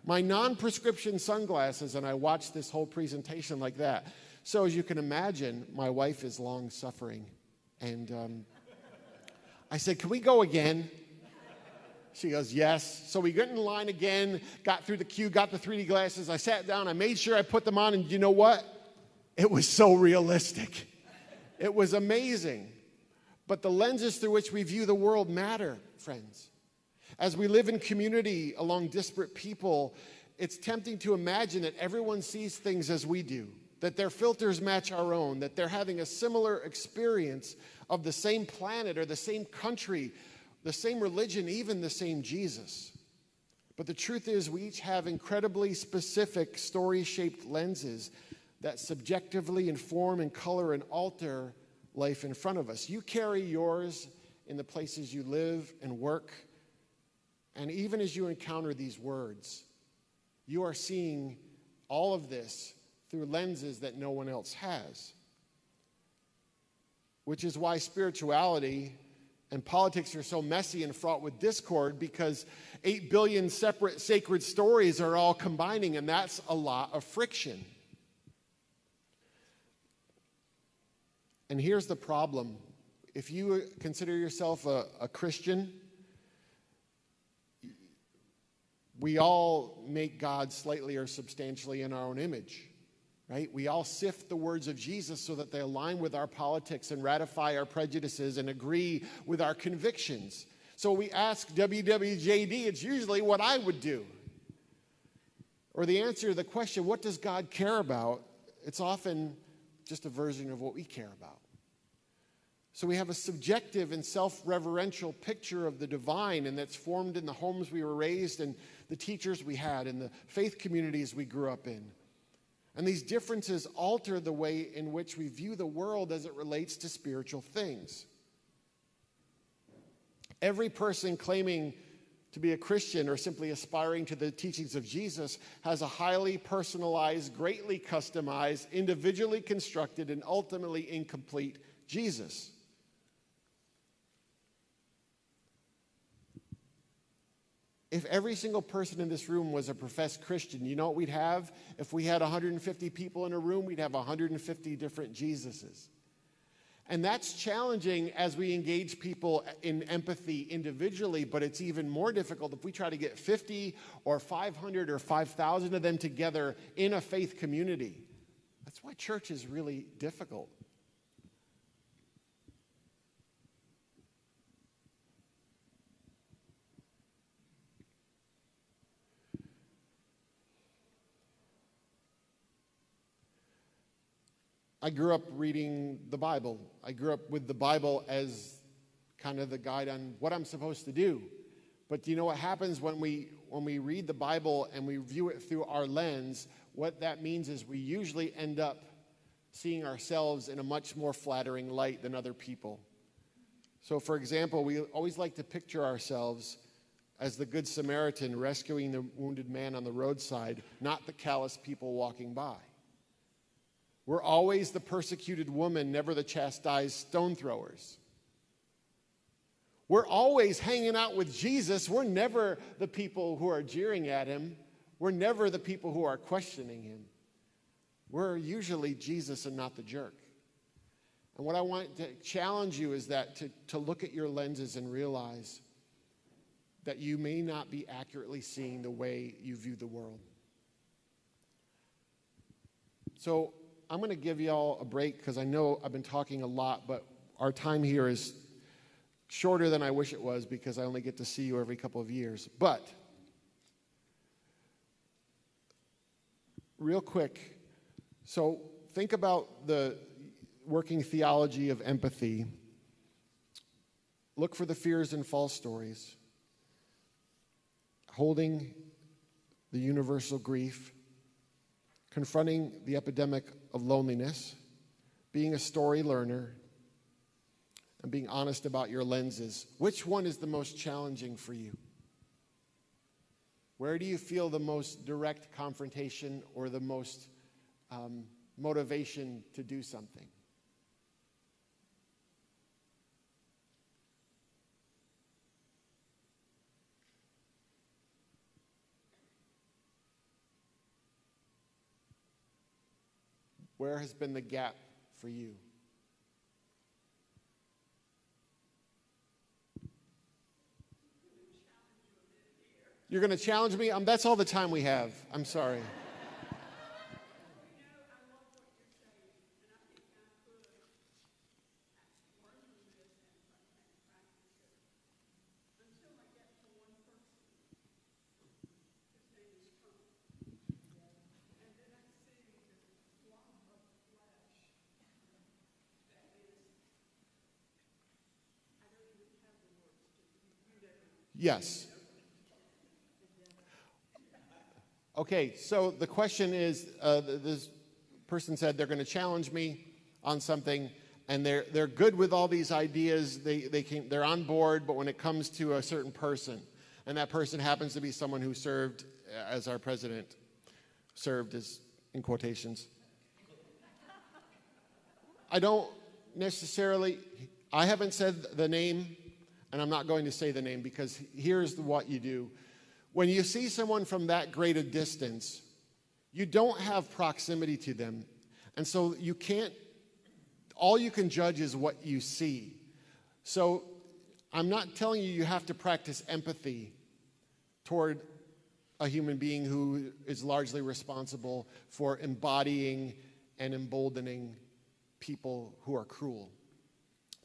my non-prescription sunglasses, and I watched this whole presentation like that. So as you can imagine, my wife is long-suffering. And I said, can we go again? She goes, yes. So we got in line again, got through the queue, got the 3D glasses. I sat down, I made sure I put them on, and you know what? It was so realistic. It was amazing. But the lenses through which we view the world matter, friends. As we live in community along disparate people, it's tempting to imagine that everyone sees things as we do, that their filters match our own, that they're having a similar experience of the same planet or the same country, the same religion, even the same Jesus. But the truth is, we each have incredibly specific story-shaped lenses that subjectively inform and color and alter life in front of us. You carry yours in the places you live and work. And even as you encounter these words, you are seeing all of this through lenses that no one else has. Which is why spirituality and politics are so messy and fraught with discord, because 8 billion separate sacred stories are all combining, and that's a lot of friction. And here's the problem. If you consider yourself a Christian, we all make God slightly or substantially in our own image, right? We all sift the words of Jesus so that they align with our politics and ratify our prejudices and agree with our convictions. So we ask WWJD, it's usually what I would do. Or the answer to the question, what does God care about? It's often just a version of what we care about. So we have a subjective and self-reverential picture of the divine, and that's formed in the homes we were raised and the teachers we had and the faith communities we grew up in. And these differences alter the way in which we view the world as it relates to spiritual things. Every person claiming to be a Christian or simply aspiring to the teachings of Jesus has a highly personalized, greatly customized, individually constructed, and ultimately incomplete Jesus. If every single person in this room was a professed Christian, you know what we'd have? If we had 150 people in a room, we'd have 150 different Jesuses. And that's challenging as we engage people in empathy individually, but it's even more difficult if we try to get 50 or 500 or 5,000 of them together in a faith community. That's why church is really difficult. I grew up reading the Bible. I grew up with the Bible as kind of the guide on what I'm supposed to do. But do you know what happens when we read the Bible and we view it through our lens? What that means is we usually end up seeing ourselves in a much more flattering light than other people. So, for example, we always like to picture ourselves as the Good Samaritan rescuing the wounded man on the roadside, not the callous people walking by. We're always the persecuted woman, never the chastised stone throwers. We're always hanging out with Jesus. We're never the people who are jeering at him. We're never the people who are questioning him. We're usually Jesus and not the jerk. And what I want to challenge you is that to look at your lenses and realize that you may not be accurately seeing the way you view the world. So I'm going to give y'all a break because I know I've been talking a lot, but our time here is shorter than I wish it was because I only get to see you every couple of years. But real quick, so think about the working theology of empathy. Look for the fears and false stories. Holding the universal grief. Confronting the epidemic of loneliness. Being a story learner. And being honest about your lenses. Which one is the most challenging for you? Where do you feel the most direct confrontation or the most motivation to do something? Where has been the gap for you? You're going to challenge me? That's all the time we have. I'm sorry. Yes. Okay, so the question is, this person said they're going to challenge me on something, and they're good with all these ideas. They're on board, but when it comes to a certain person, and that person happens to be someone who served as our president, served as in quotations. I haven't said the name, and I'm not going to say the name because here's what you do. When you see someone from that great a distance, you don't have proximity to them. And so all you can judge is what you see. So I'm not telling you have to practice empathy toward a human being who is largely responsible for embodying and emboldening people who are cruel.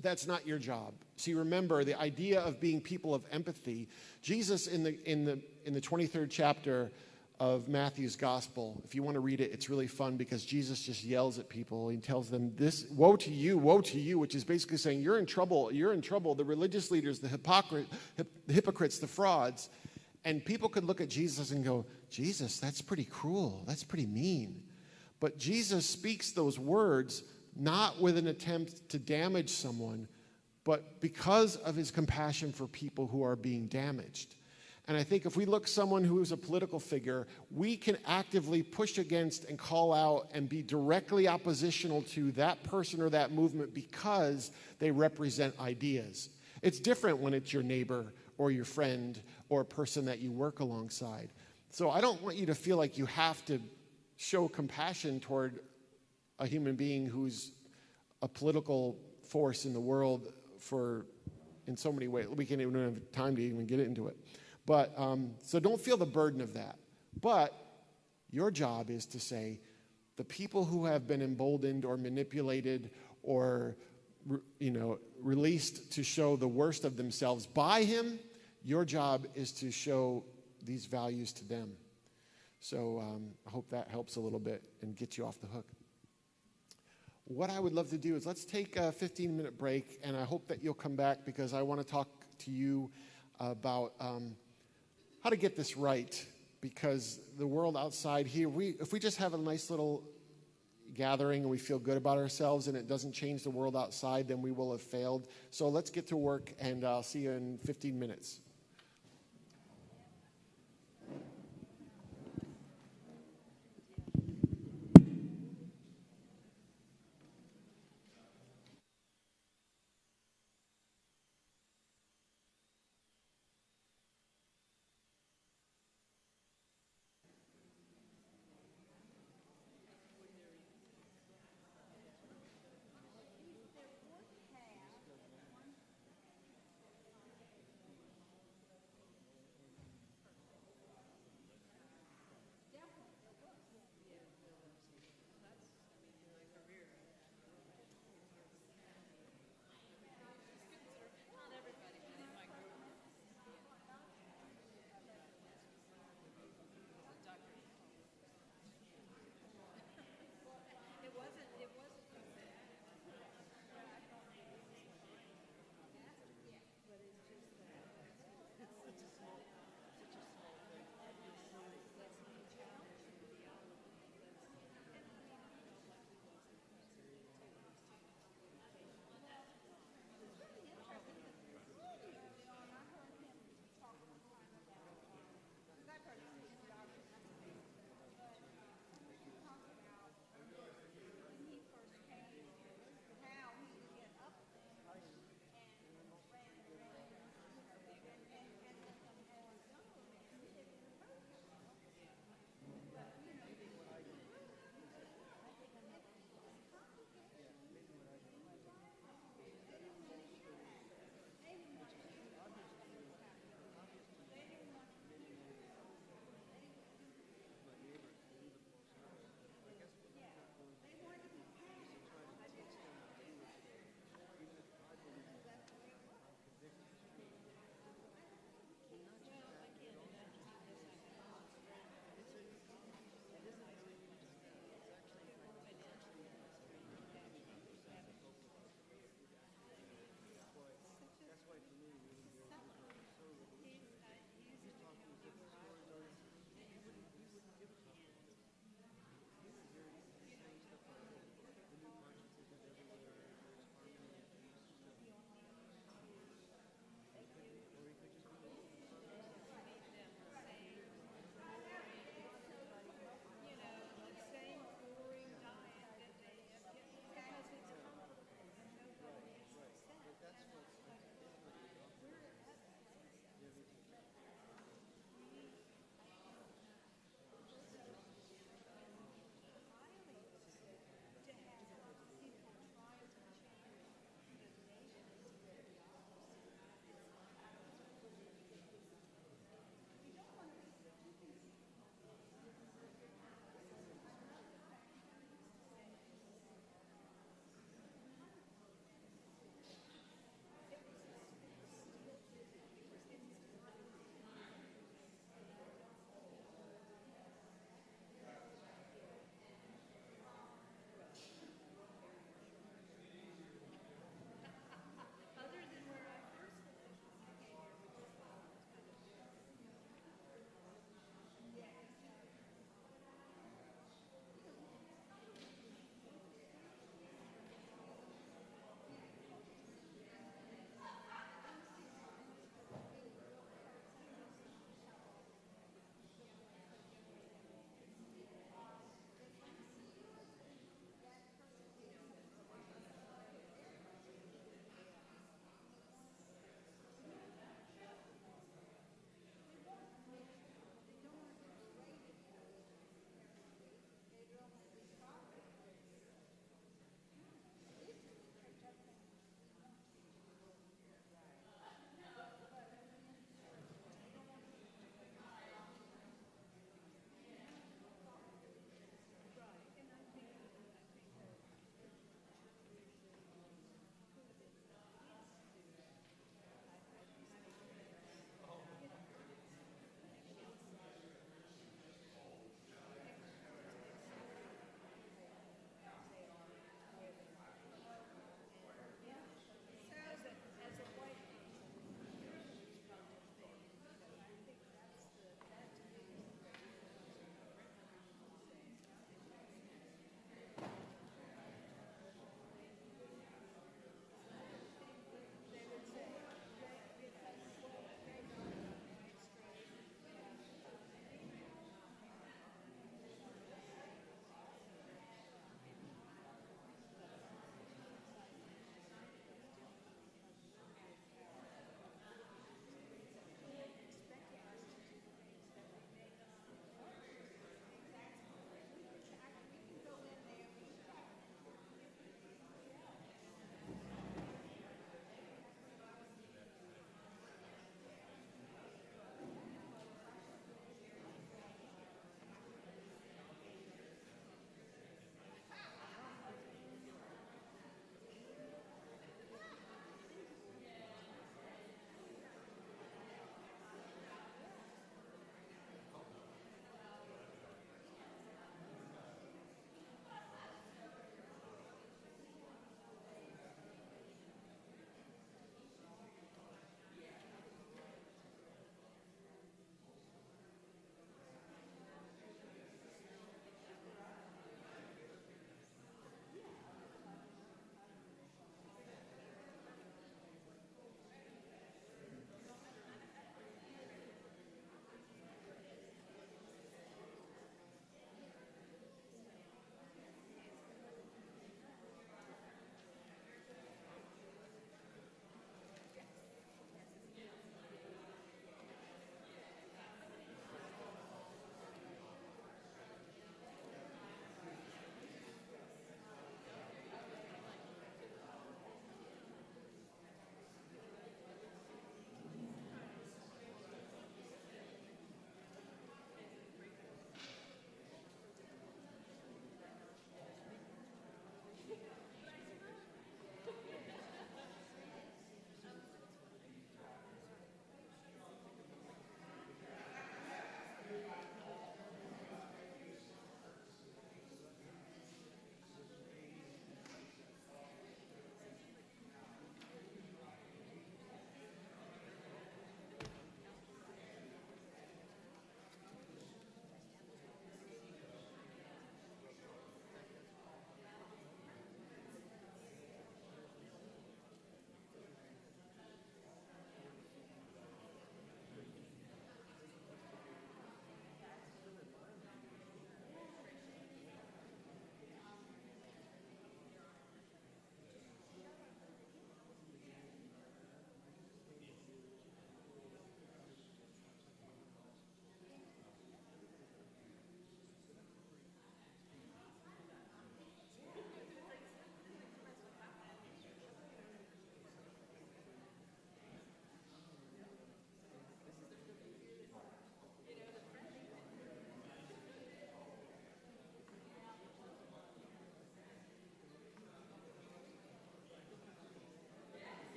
That's not your job. See, remember, the idea of being people of empathy, Jesus in the 23rd chapter of Matthew's gospel, if you want to read it, it's really fun because Jesus just yells at people. He tells them, woe to you, which is basically saying, you're in trouble, the religious leaders, the hypocrites, the frauds. And people could look at Jesus and go, Jesus, that's pretty cruel, that's pretty mean. But Jesus speaks those words not with an attempt to damage someone, but because of his compassion for people who are being damaged. And I think if we look at someone who is a political figure, we can actively push against and call out and be directly oppositional to that person or that movement because they represent ideas. It's different when it's your neighbor or your friend or a person that you work alongside. So I don't want you to feel like you have to show compassion toward a human being who's a political force in the world in so many ways. We can't even have time to even get into it. But so don't feel the burden of that. But your job is to say, the people who have been emboldened or manipulated or released to show the worst of themselves by him, your job is to show these values to them. So I hope that helps a little bit and gets you off the hook. What I would love to do is let's take a 15-minute break, and I hope that you'll come back because I want to talk to you about how to get this right, because the world outside here, if we just have a nice little, gathering and we feel good about ourselves and it doesn't change the world outside, then we will have failed. So let's get to work, and I'll see you in 15 minutes.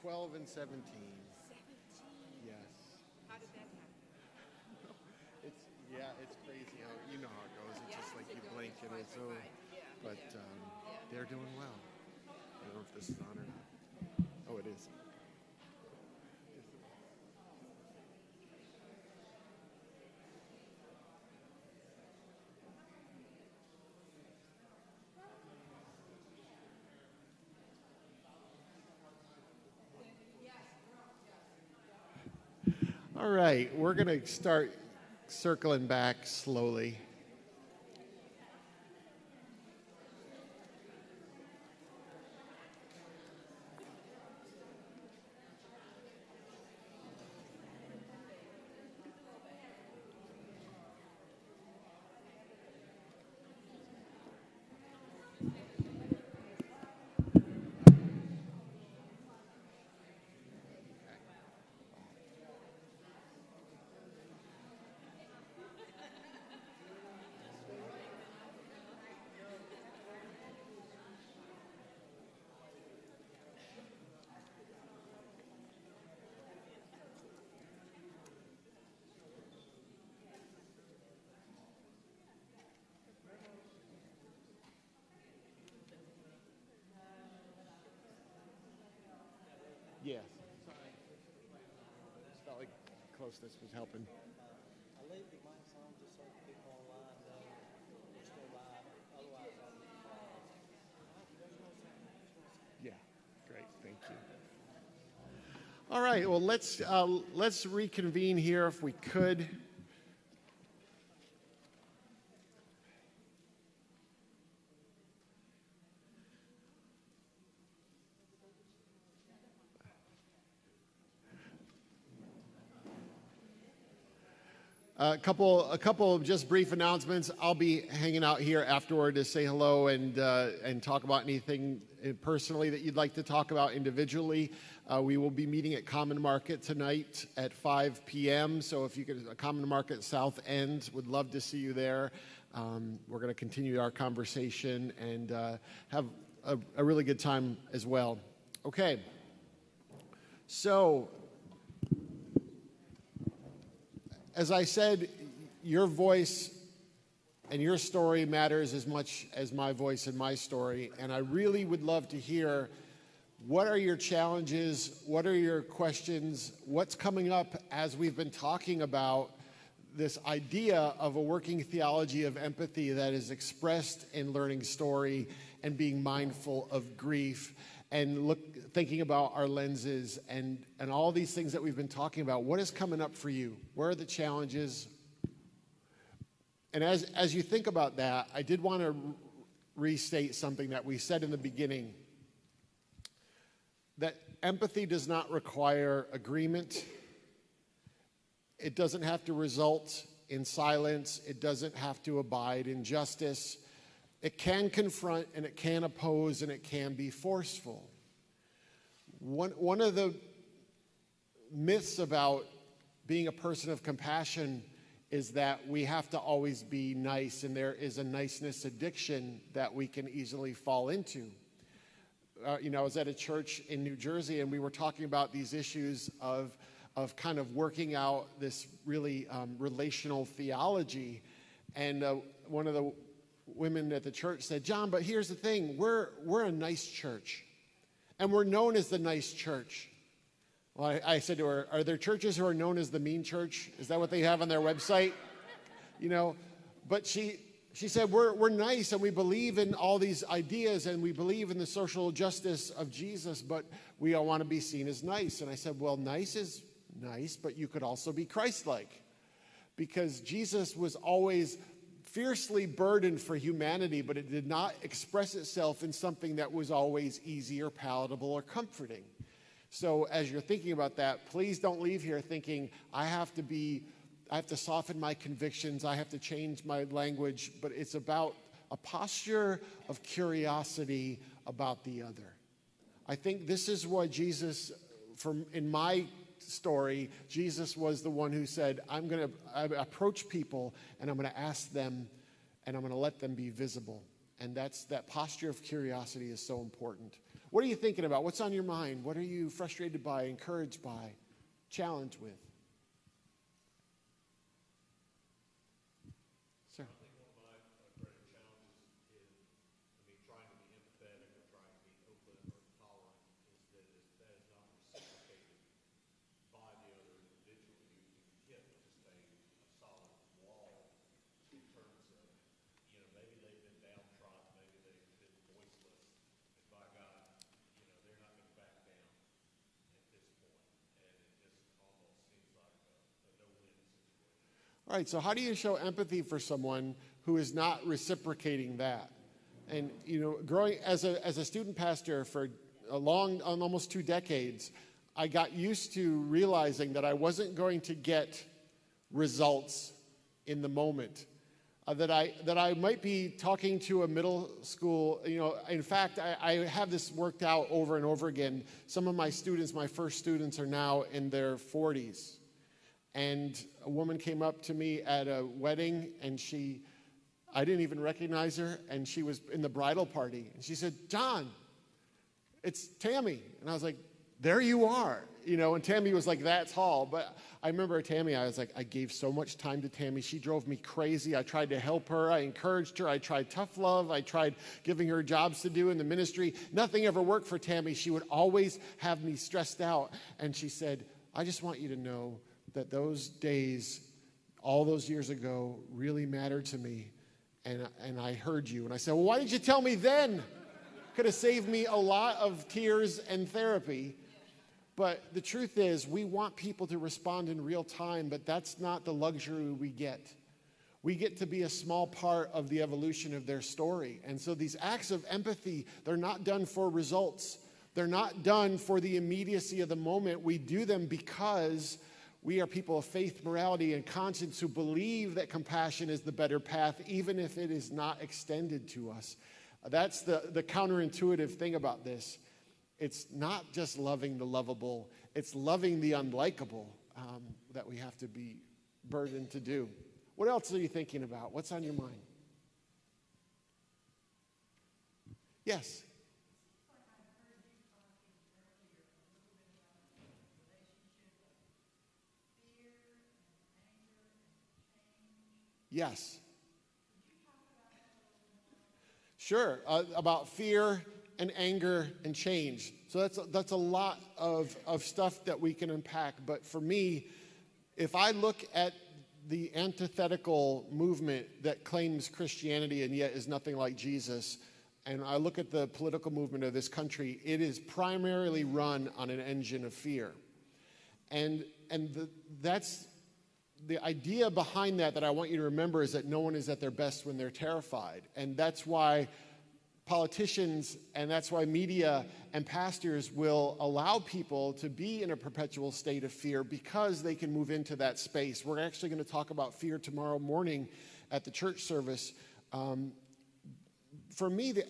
12 and 17. 17. Yes. How did that happen? It's crazy how, you know how it goes. It's Yeah, just like it you goes blink and right, it's right, over. right. Yeah, But they're doing well. I don't know if this is on or not. Oh, it is. All right, we're going to start circling back slowly. Yes. Sorry. Just felt like closeness was helping. I leave the mics on just so people online know we're still live. Otherwise, I'll be Yeah, great, thank you. All right, well, let's reconvene here if we could. A couple of just brief announcements. I'll be hanging out here afterward to say hello and talk about anything personally that you'd like to talk about individually. We will be meeting at Common Market tonight at 5 p.m. So if you could, Common Market South End, would love to see you there. We're going to continue our conversation and have a really good time as well. Okay. So, as I said, your voice and your story matters as much as my voice and my story, and I really would love to hear what are your challenges, what are your questions, what's coming up as we've been talking about this idea of a working theology of empathy that is expressed in learning story and being mindful of grief and thinking about our lenses and all these things that we've been talking about. What is coming up for you? Where are the challenges? And as you think about that, I did want to restate something that we said in the beginning, that empathy does not require agreement. It doesn't have to result in silence. It doesn't have to abide in justice. It can confront and it can oppose and it can be forceful. One of the myths about being a person of compassion is that we have to always be nice, and there is a niceness addiction that we can easily fall into. I was at a church in New Jersey, and we were talking about these issues of kind of working out this really relational theology. And one of the women at the church said, "John, but here's the thing, we're a nice church, and we're known as the nice church." Well, I said to her, "Are there churches who are known as the mean church? Is that what they have on their website?" But she said, we're nice, and we believe in all these ideas, and we believe in the social justice of Jesus, but we all want to be seen as nice. And I said, well, nice is nice, but you could also be Christ-like, because Jesus was always fiercely burdened for humanity, but it did not express itself in something that was always easy or palatable or comforting. So as you're thinking about that, please don't leave here thinking, I have to soften my convictions, I have to change my language, but it's about a posture of curiosity about the other. I think this is what Jesus, in my story, Jesus was the one who said, I approach people and I'm going to ask them and I'm going to let them be visible. And that posture of curiosity is so important. What are you thinking about? What's on your mind? What are you frustrated by, encouraged by, challenged with? Sir? I think one of my greater challenges in trying to be empathetic or trying to be open or tolerant is that that is not reciprocated by the other individual. You hit just a solid wall in terms of, maybe they've been downtrodden, maybe they've been voiceless, and by God, they're not going to back down at this point. And it just almost seems like a no-win situation. All right, so how do you show empathy for someone who is not reciprocating that? And, growing as a student pastor for almost 2 decades, I got used to realizing that I wasn't going to get results in the moment. That I might be talking to a middle school, in fact, I have this worked out over and over again. Some of my students, my first students, are now in their 40s. And a woman came up to me at a wedding, and I didn't even recognize her, and she was in the bridal party. And she said, "John, it's Tammy." And I was like, "There you are." And Tammy was like that tall. But I remember Tammy, I was like, I gave so much time to Tammy. She drove me crazy. I tried to help her. I encouraged her. I tried tough love. I tried giving her jobs to do in the ministry. Nothing ever worked for Tammy. She would always have me stressed out. And she said, "I just want you to know that those days, all those years ago, really mattered to me. And I heard you." And I said, "Well, why didn't you tell me then?" Could have saved me a lot of tears and therapy. But the truth is, we want people to respond in real time, but that's not the luxury we get. We get to be a small part of the evolution of their story. And so these acts of empathy, they're not done for results. They're not done for the immediacy of the moment. We do them because we are people of faith, morality, and conscience who believe that compassion is the better path, even if it is not extended to us. That's the counterintuitive thing about this. It's not just loving the lovable, it's loving the unlikable that we have to be burdened to do. What else are you thinking about? What's on your mind? Yes? Yes. Sure, about fear and anger and change. So that's a lot of stuff that we can unpack. But for me, if I look at the antithetical movement that claims Christianity and yet is nothing like Jesus, and I look at the political movement of this country, it is primarily run on an engine of fear. And that's the idea behind that I want you to remember is that no one is at their best when they're terrified. And that's why politicians and that's why media and pastors will allow people to be in a perpetual state of fear because they can move into that space. We're actually going to talk about fear tomorrow morning at the church service. For me, the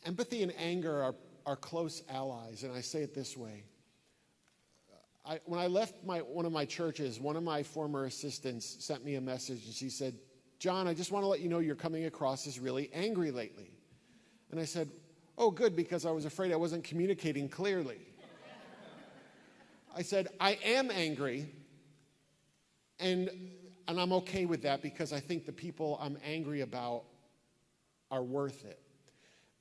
empathy and anger are close allies, and I say it this way. When I left one of my churches, one of my former assistants sent me a message, and she said, "John, I just want to let you know you're coming across as really angry lately." And I said, "Oh, good, because I was afraid I wasn't communicating clearly." I said, "I am angry, and I'm okay with that because I think the people I'm angry about are worth it."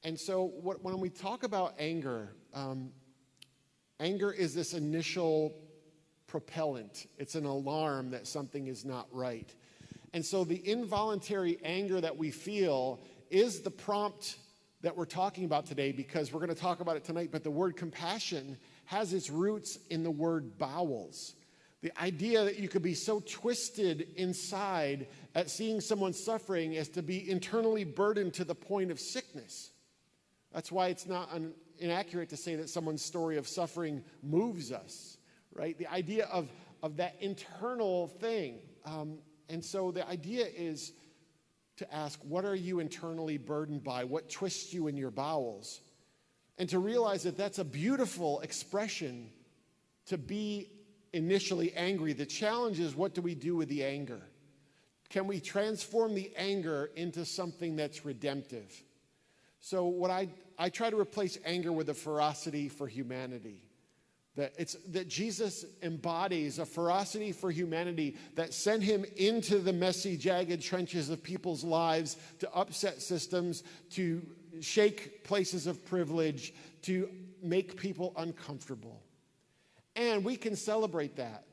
And so when we talk about anger, anger is this initial propellant. It's an alarm that something is not right. And so the involuntary anger that we feel is the prompt that we're talking about today, because we're going to talk about it tonight, but the word compassion has its roots in the word bowels. The idea that you could be so twisted inside at seeing someone suffering as to be internally burdened to the point of sickness. That's why it's not inaccurate to say that someone's story of suffering moves us, right? The idea of that internal thing. And so the idea is to ask, what are you internally burdened by? What twists you in your bowels? And to realize that that's a beautiful expression to be initially angry. The challenge is, what do we do with the anger? can we transform the anger into something that's redemptive? So what I try to replace anger with a ferocity for humanity. That Jesus embodies a ferocity for humanity that sent him into the messy, jagged trenches of people's lives to upset systems, to shake places of privilege, to make people uncomfortable. And we can celebrate that.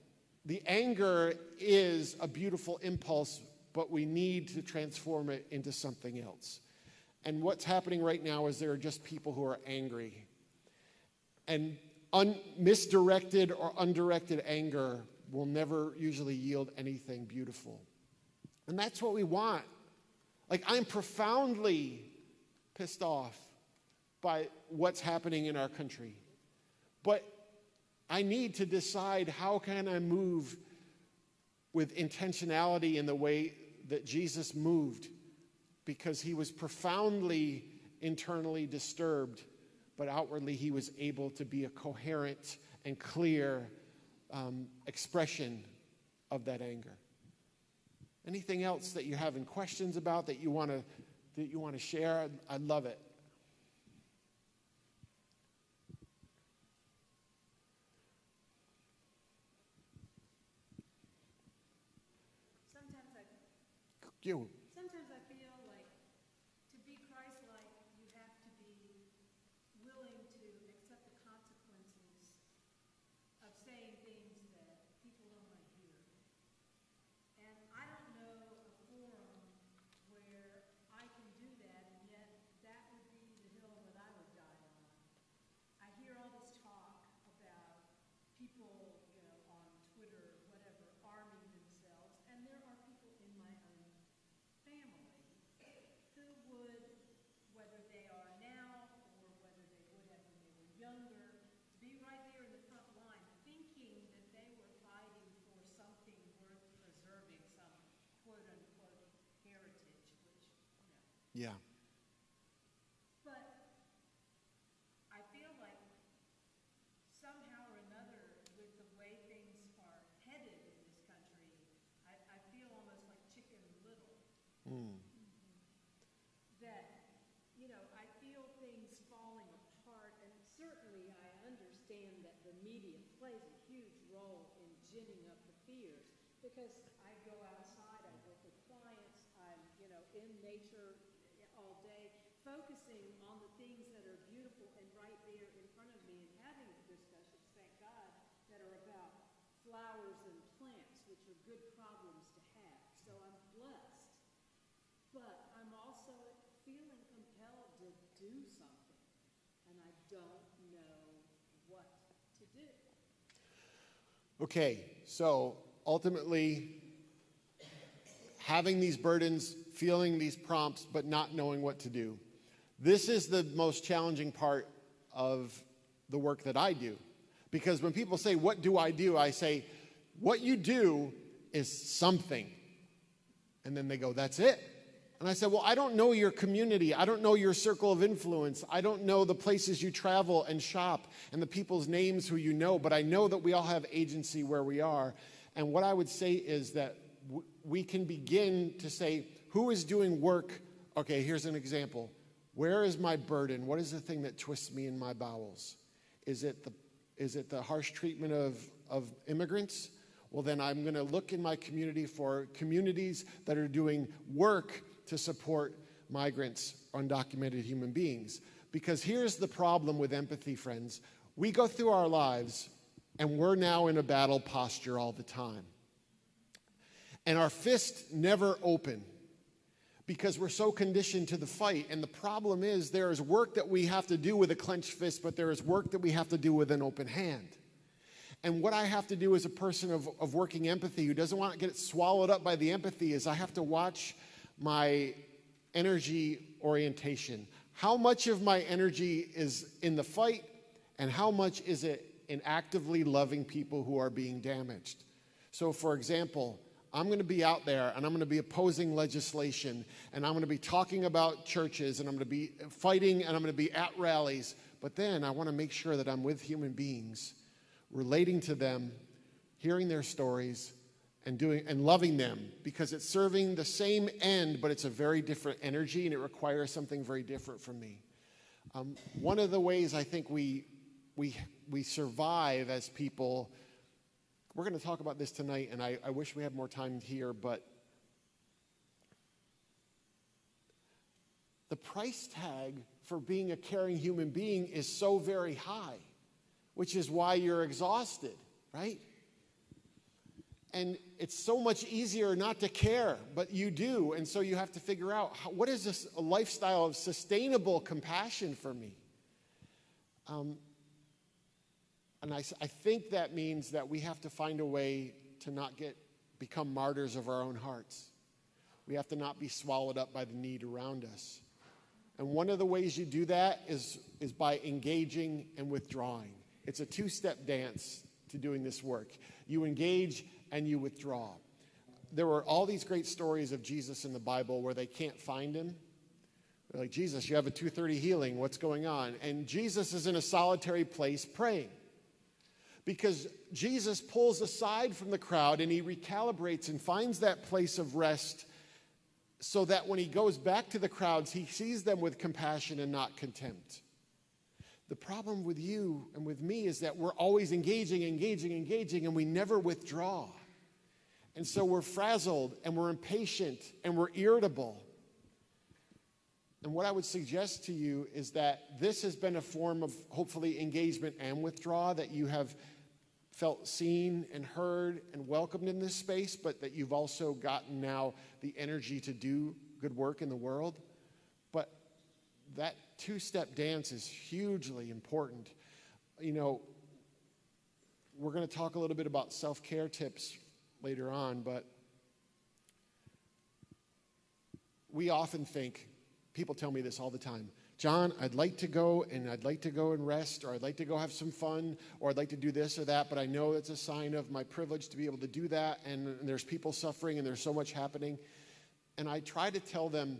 The anger is a beautiful impulse, but we need to transform it into something else. And what's happening right now is there are just people who are angry. And misdirected or undirected anger will never usually yield anything beautiful. And that's what we want. Like, I'm profoundly pissed off by what's happening in our country. But I need to decide, how can I move with intentionality in the way that Jesus moved? Because he was profoundly internally disturbed, but outwardly he was able to be a coherent and clear expression of that anger. Anything else that you're having questions about that you want to share? I'd love it. Sometimes I feel like to be Christ-like, you have to be willing to accept the consequences of saying things that people don't want to hear. And I don't know a forum where I can do that, and yet that would be the hill that I would die on. I hear all this talk about people, on Twitter or whatever, arming themselves, and there are people in my own family who would, whether they are now or whether they would have when they were younger, to be right there in the front line thinking that they were fighting for something worth preserving, some quote-unquote heritage, which, Yeah. But I feel like somehow or another, with the way things are headed in this country, I feel almost like Chicken Little. That, I feel things falling apart, and certainly I understand that the media plays a huge role in ginning up the fears, because I go outside, I work with clients, I'm, in nature all day, focusing on the things that are beautiful and right there in front of me, and having discussions, thank God, that are about flowers and plants, which are good problems to have. So I'm blessed. But I'm also feeling compelled to do something, and I don't know what to do. Okay, so ultimately, having these burdens, feeling these prompts, but not knowing what to do. This is the most challenging part of the work that I do. Because when people say, what do? I say, what you do is something. And then they go, that's it? And I said, well, I don't know your community. I don't know your circle of influence. I don't know the places you travel and shop and the people's names who you know, but I know that we all have agency where we are. And what I would say is that we can begin to say, who is doing work? Okay, here's an example. Where is my burden? What is the thing that twists me in my bowels? Is it the harsh treatment of immigrants? Well, then I'm going to look in my community for communities that are doing work to support migrants, undocumented human beings. Because here's the problem with empathy, friends. We go through our lives, and we're now in a battle posture all the time. And our fists never open because we're so conditioned to the fight. And the problem is there is work that we have to do with a clenched fist, but there is work that we have to do with an open hand. And what I have to do as a person of working empathy who doesn't want to get swallowed up by the empathy is I have to watch my energy orientation. How much of my energy is in the fight, and how much is it in actively loving people who are being damaged? So, for example, I'm going to be out there and I'm going to be opposing legislation and I'm going to be talking about churches and I'm going to be fighting and I'm going to be at rallies. But then I want to make sure that I'm with human beings, relating to them, hearing their stories, and loving them, because it's serving the same end, but it's a very different energy and it requires something very different from me. One of the ways I think we survive as people, we're going to talk about this tonight, and I wish we had more time here, but the price tag for being a caring human being is so very high, which is why you're exhausted, right? And it's so much easier not to care, but you do. And so you have to figure out, what is this a lifestyle of sustainable compassion for me? And I think that means that we have to find a way to not become martyrs of our own hearts. We have to not be swallowed up by the need around us. And one of the ways you do that is by engaging and withdrawing. It's a two-step dance to doing this work. You engage and you withdraw. There were all these great stories of Jesus in the Bible where they can't find him. They're like, Jesus, you have a 2:30 healing. What's going on? And Jesus is in a solitary place praying. Because Jesus pulls aside from the crowd and he recalibrates and finds that place of rest, so that when he goes back to the crowds, he sees them with compassion and not contempt. The problem with you and with me is that we're always engaging, and we never withdraw. And so we're frazzled, and we're impatient, and we're irritable. And what I would suggest to you is that this has been a form of, hopefully, engagement and withdrawal, that you have felt seen and heard and welcomed in this space, but that you've also gotten now the energy to do good work in the world. But that two-step dance is hugely important. You know, we're going to talk a little bit about self-care tips later on, but we often think, people tell me this all the time, John, I'd like to go and rest, or I'd like to go have some fun, or I'd like to do this or that, but I know it's a sign of my privilege to be able to do that, and there's people suffering, and there's so much happening. And I try to tell them,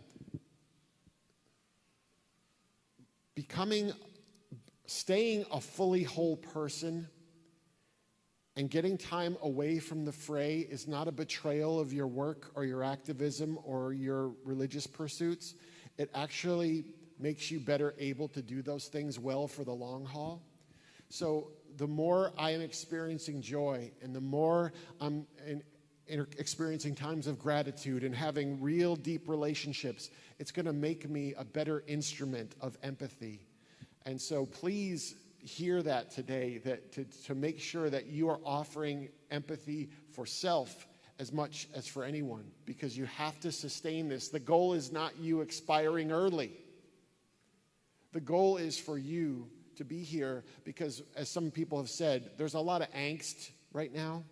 staying a fully whole person and getting time away from the fray is not a betrayal of your work or your activism or your religious pursuits. It actually makes you better able to do those things well for the long haul. So the more I am experiencing joy, and the more I'm experiencing times of gratitude and having real deep relationships, it's going to make me a better instrument of empathy. And so please hear that today, that to make sure that you are offering empathy for self as much as for anyone, because you have to sustain this. The goal is not you expiring early. The goal is for you to be here because, as some people have said, there's a lot of angst right now.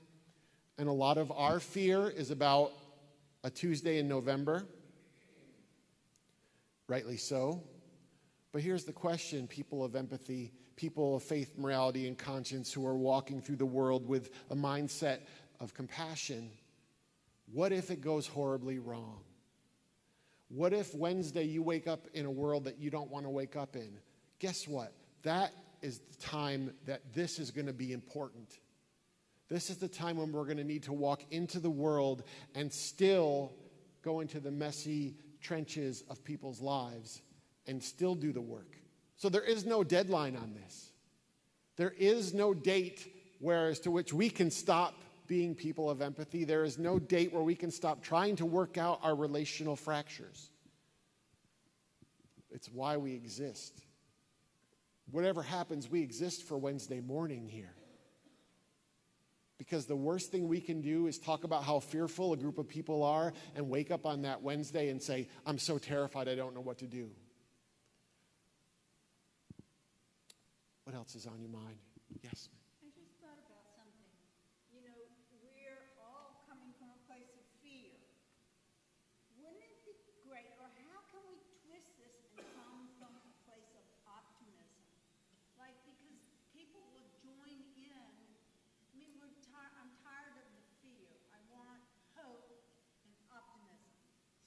And a lot of our fear is about a Tuesday in November. Rightly so. But here's the question, people of empathy, people of faith, morality, and conscience who are walking through the world with a mindset of compassion. What if it goes horribly wrong? What if Wednesday you wake up in a world that you don't want to wake up in? Guess what? That is the time that this is going to be important. This is the time when we're going to need to walk into the world and still go into the messy trenches of people's lives and still do the work. So there is no deadline on this. There is no date as to which we can stop being people of empathy. There is no date where we can stop trying to work out our relational fractures. It's why we exist. Whatever happens, we exist for Wednesday morning here. Because the worst thing we can do is talk about how fearful a group of people are and wake up on that Wednesday and say, I'm so terrified I don't know what to do. What else is on your mind? Yes. I just thought about something. You know, we're all coming from a place of fear. Wouldn't it be great, or how can we twist this and come from a place of optimism? Like, because people will join in. I mean, I'm tired of the fear. I want hope and optimism.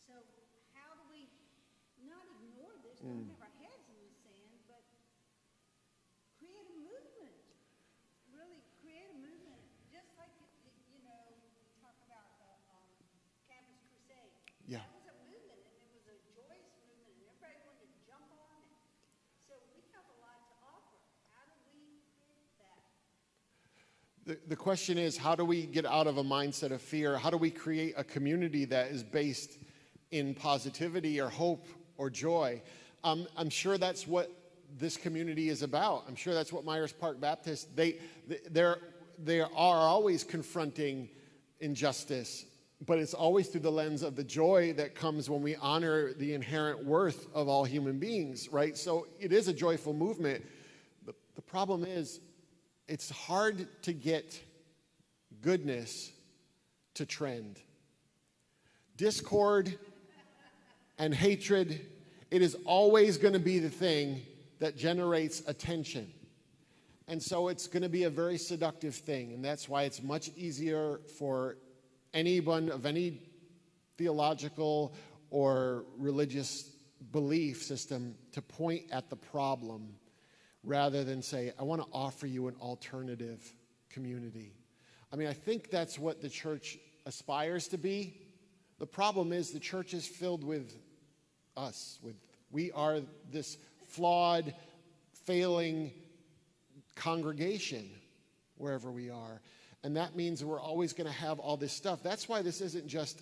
So how do we not ignore this, don't have our heads in the sand, but create a movement? Really create a movement. Just like, you know, we talk about The question is, how do we get out of a mindset of fear? How do we create a community that is based in positivity or hope or joy? I'm sure that's what this community is about. I'm sure that's what Myers Park Baptist, they are always confronting injustice, but it's always through the lens of the joy that comes when we honor the inherent worth of all human beings, right? So it is a joyful movement. The problem is, it's hard to get goodness to trend. Discord and hatred, it is always going to be the thing that generates attention. And so it's going to be a very seductive thing. And that's why it's much easier for anyone of any theological or religious belief system to point at the problem rather than say, I want to offer you an alternative community. I mean, I think that's what the church aspires to be. The problem is the church is filled with us. We are this flawed, failing congregation wherever we are. And that means we're always going to have all this stuff. That's why this isn't just,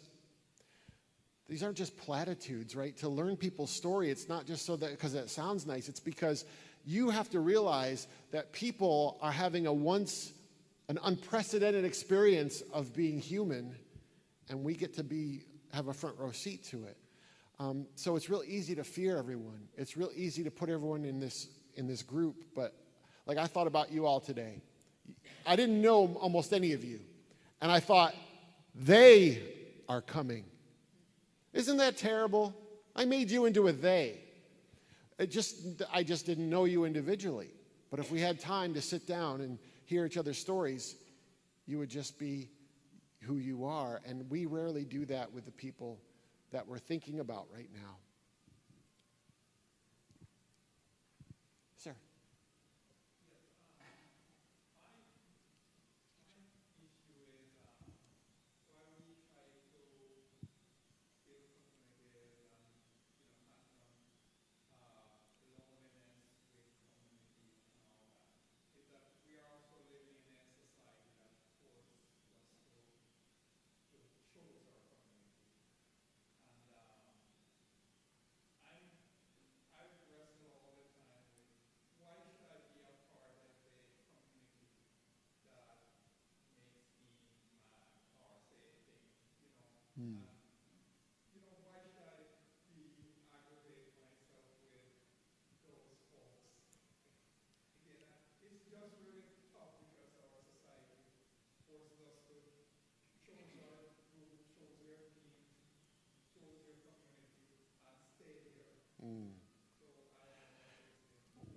these aren't just platitudes, right? To learn people's story, it's not just so that because that sounds nice. It's because you have to realize that people are having an unprecedented experience of being human, and we get to have a front row seat to it. So it's real easy to fear everyone. It's real easy to put everyone in this group. But like I thought about you all today. I didn't know almost any of you. And I thought, they are coming. Isn't that terrible? I made you into a they. I just didn't know you individually. But if we had time to sit down and hear each other's stories, you would just be who you are. And we rarely do that with the people that we're thinking about right now. Sir.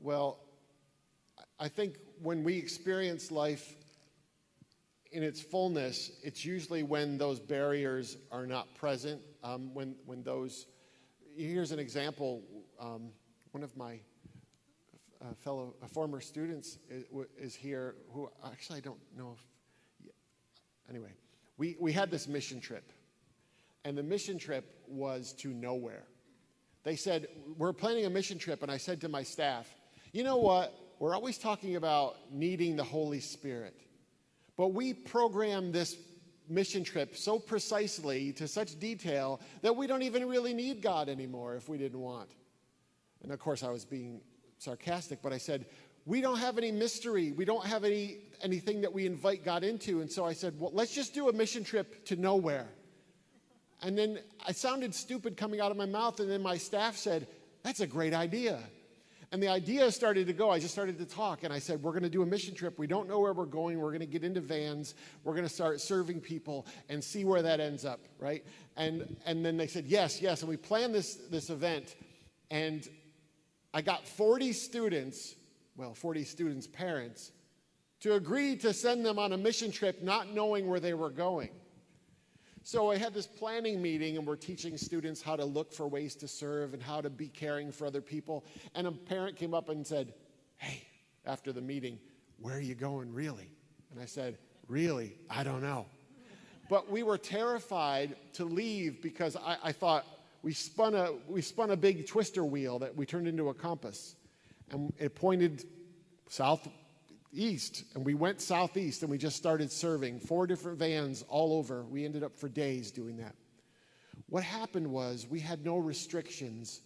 Well, I think when we experience life in its fullness, it's usually when those barriers are not present. When those, here's an example. One of my former students is here, who actually I don't know if. Anyway, we had this mission trip, and the mission trip was to nowhere. They said, we're planning a mission trip, and I said to my staff, you know what? We're always talking about needing the Holy Spirit. But we programmed this mission trip so precisely, to such detail, that we don't even really need God anymore if we didn't want. And of course, I was being sarcastic, but I said, we don't have any mystery. We don't have anything that we invite God into. And so I said, well, let's just do a mission trip to nowhere. And then I sounded stupid coming out of my mouth, and then my staff said, that's a great idea. And the idea started to go. I just started to talk, and I said, we're going to do a mission trip. We don't know where we're going. We're going to get into vans. We're going to start serving people and see where that ends up, right? And then they said, yes. And we planned this event, and I got 40 students' parents, to agree to send them on a mission trip not knowing where they were going. So I had this planning meeting, and we're teaching students how to look for ways to serve and how to be caring for other people. And a parent came up and said, hey, after the meeting, where are you going really? And I said, really? I don't know. But we were terrified to leave because I thought we spun a big twister wheel that we turned into a compass. And it pointed south, east, and we went southeast, and we just started serving 4 different vans all over. We ended up for days doing that. What happened was we had no restrictions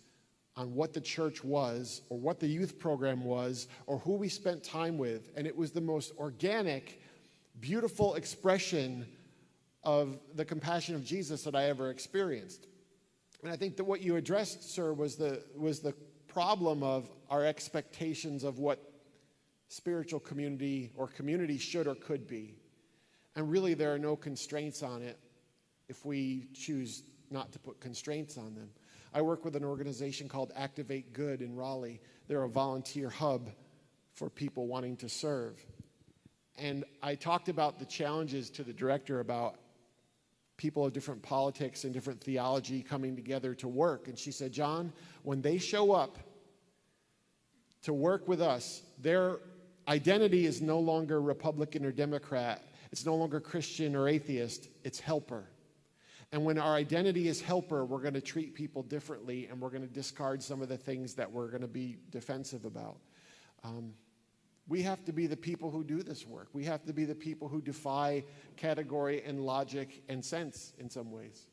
on what the church was or what the youth program was or who we spent time with, and it was the most organic, beautiful expression of the compassion of Jesus that I ever experienced. And I think that what you addressed, sir, was the problem of our expectations of what spiritual community or community should or could be. And really there are no constraints on it if we choose not to put constraints on them. I work with an organization called Activate Good in Raleigh. They're a volunteer hub for people wanting to serve. And I talked about the challenges to the director about people of different politics and different theology coming together to work. And she said, John, when they show up to work with us, their identity is no longer Republican or Democrat. It's no longer Christian or atheist. It's helper. And when our identity is helper, we're going to treat people differently, and we're going to discard some of the things that we're going to be defensive about. We have to be the people who do this work. We have to be the people who defy category and logic and sense in some ways.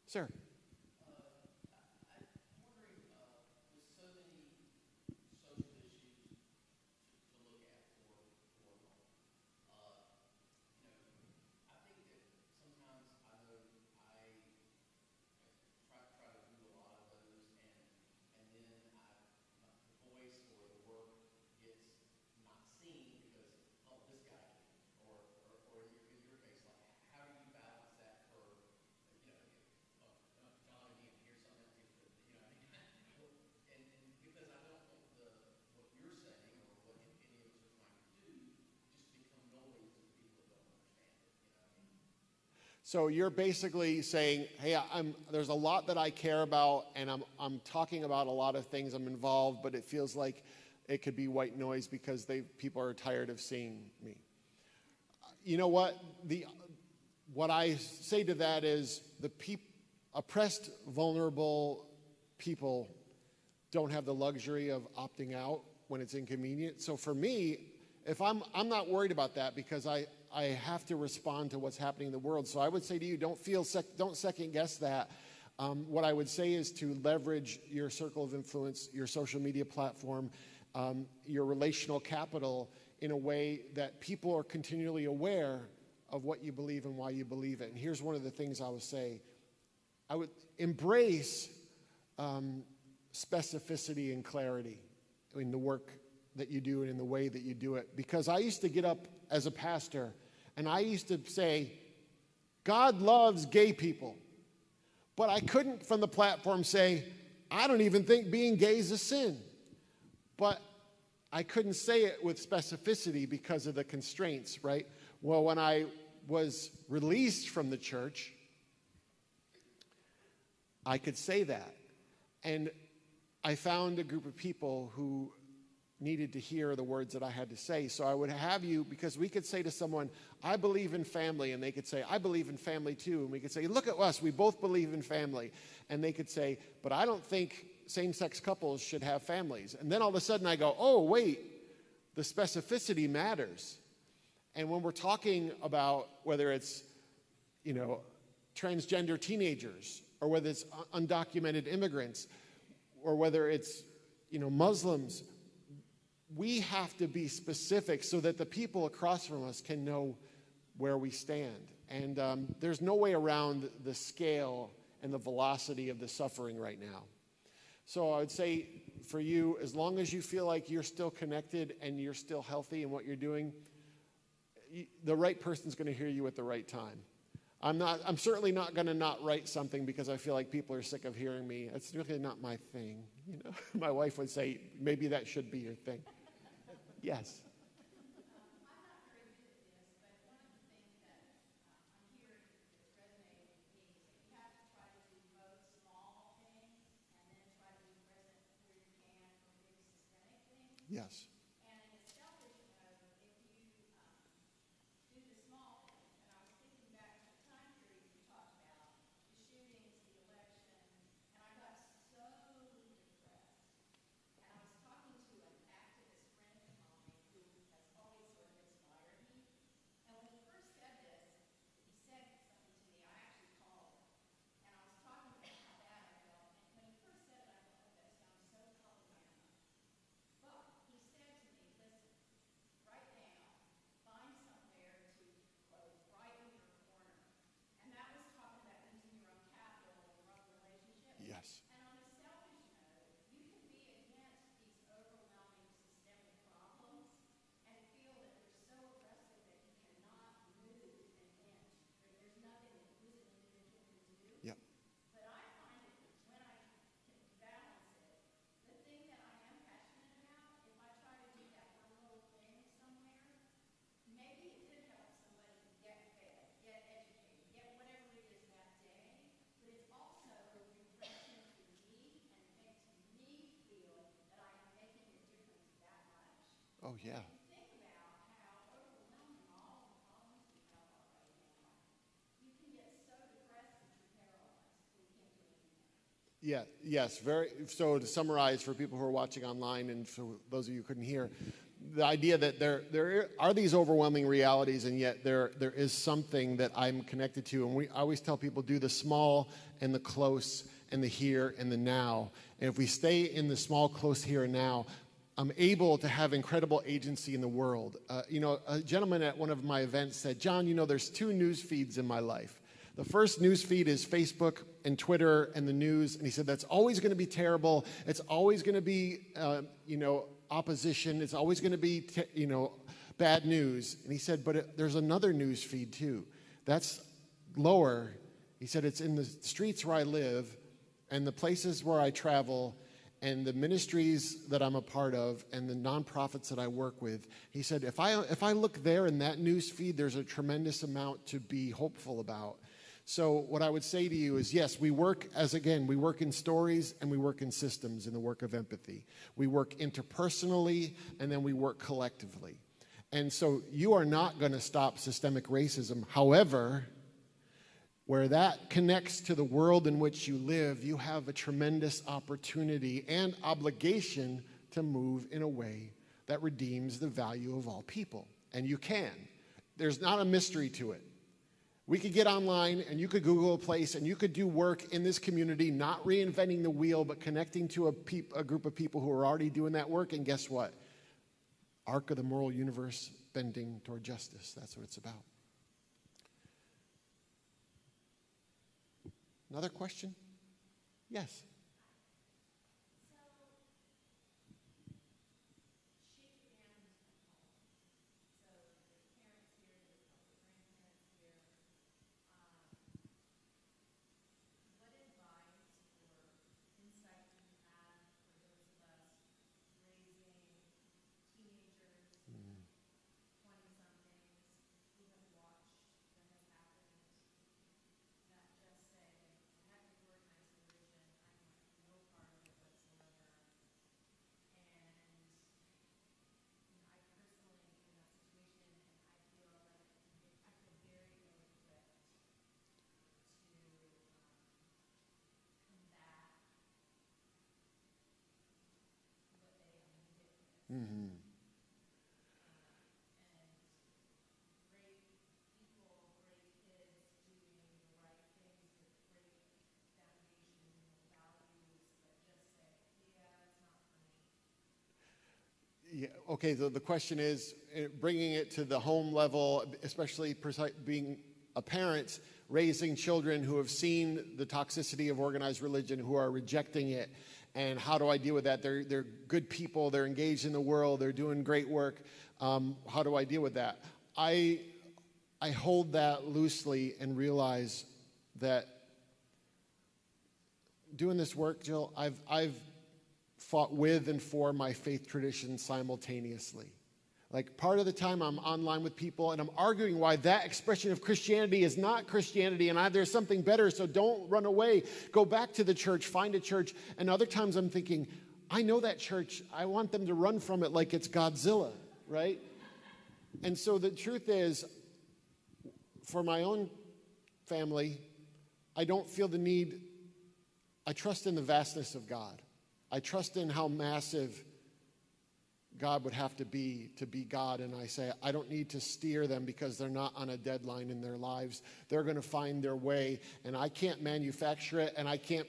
Sir. So you're basically saying, hey, there's a lot that I care about, and I'm talking about a lot of things. I'm involved, but it feels like it could be white noise because people are tired of seeing me. You know what? What I say to that is oppressed, vulnerable people don't have the luxury of opting out when it's inconvenient. So for me, if I'm not worried about that because I have to respond to what's happening in the world. So I would say to you, don't second guess that. What I would say is to leverage your circle of influence, your social media platform, your relational capital in a way that people are continually aware of what you believe and why you believe it. And here's one of the things I would say. I would embrace specificity and clarity in the work that you do and in the way that you do it. Because I used to get up as a pastor and I used to say, God loves gay people. But I couldn't from the platform say, I don't even think being gay is a sin. But I couldn't say it with specificity because of the constraints, right? Well, when I was released from the church, I could say that. And I found a group of people who needed to hear the words that I had to say. So I would have you, because we could say to someone, I believe in family, and they could say, I believe in family too. And we could say, look at us, we both believe in family. And they could say, but I don't think same-sex couples should have families. And then all of a sudden I go, oh, wait, the specificity matters. And when we're talking about whether it's, transgender teenagers, or whether it's undocumented immigrants, or whether it's, Muslims, we have to be specific so that the people across from us can know where we stand. And there's no way around the scale and the velocity of the suffering right now. So I would say for you, as long as you feel like you're still connected and you're still healthy in what you're doing, the right person's going to hear you at the right time. I'm certainly not going to not write something because I feel like people are sick of hearing me. It's really not my thing. My wife would say, maybe that should be your thing. Yes. I'm not very good at this, but one of the things that I'm hearing that's resonating with me is that you have to try to do both small things and then try to be present where you can for big systemic things. Yes. And in a selfish mode, if you do the small things, and I was thinking back to the time period you talked about, the shootings, the election, and I got so depressed. And I was talking to an activist friend of Oh, yeah. Yeah, yes, very. So to summarize for people who are watching online and for those of you who couldn't hear, the idea that there are these overwhelming realities, and yet there is something that I'm connected to. And I always tell people, do the small and the close and the here and the now. And if we stay in the small, close here and now, I'm able to have incredible agency in the world. A gentleman at one of my events said, John, there's two news feeds in my life. The first news feed is Facebook and Twitter and the news. And he said, that's always going to be terrible. It's always going to be, opposition. It's always going to be, bad news. And he said, but there's another news feed too. That's lower. He said, it's in the streets where I live and the places where I travel and the ministries that I'm a part of and the nonprofits that I work with. He said, if I look there in that news feed, there's a tremendous amount to be hopeful about. So what I would say to you is, yes, we work in stories and we work in systems in the work of empathy. We work interpersonally and then we work collectively. And so you are not going to stop systemic racism. However, where that connects to the world in which you live, you have a tremendous opportunity and obligation to move in a way that redeems the value of all people. And you can. There's not a mystery to it. We could get online and you could Google a place and you could do work in this community, not reinventing the wheel, but connecting to a group of people who are already doing that work. And guess what? Arc of the moral universe bending toward justice. That's what it's about. Another question? Yes. Mm-hmm. Yeah, okay, the question is bringing it to the home level, especially being a parent, raising children who have seen the toxicity of organized religion, who are rejecting it. And how do I deal with that? They're good people. They're engaged in the world. They're doing great work. How do I deal with that? I hold that loosely and realize that doing this work, Jill, I've fought with and for my faith tradition simultaneously. Like part of the time I'm online with people and I'm arguing why that expression of Christianity is not Christianity and there's something better, so don't run away. Go back to the church, find a church. And other times I'm thinking, I know that church. I want them to run from it like it's Godzilla, right? And so the truth is, for my own family, I don't feel the need. I trust in the vastness of God. I trust in how massive God would have to be God, and I say, I don't need to steer them because they're not on a deadline in their lives. They're going to find their way, and I can't manufacture it, and I can't.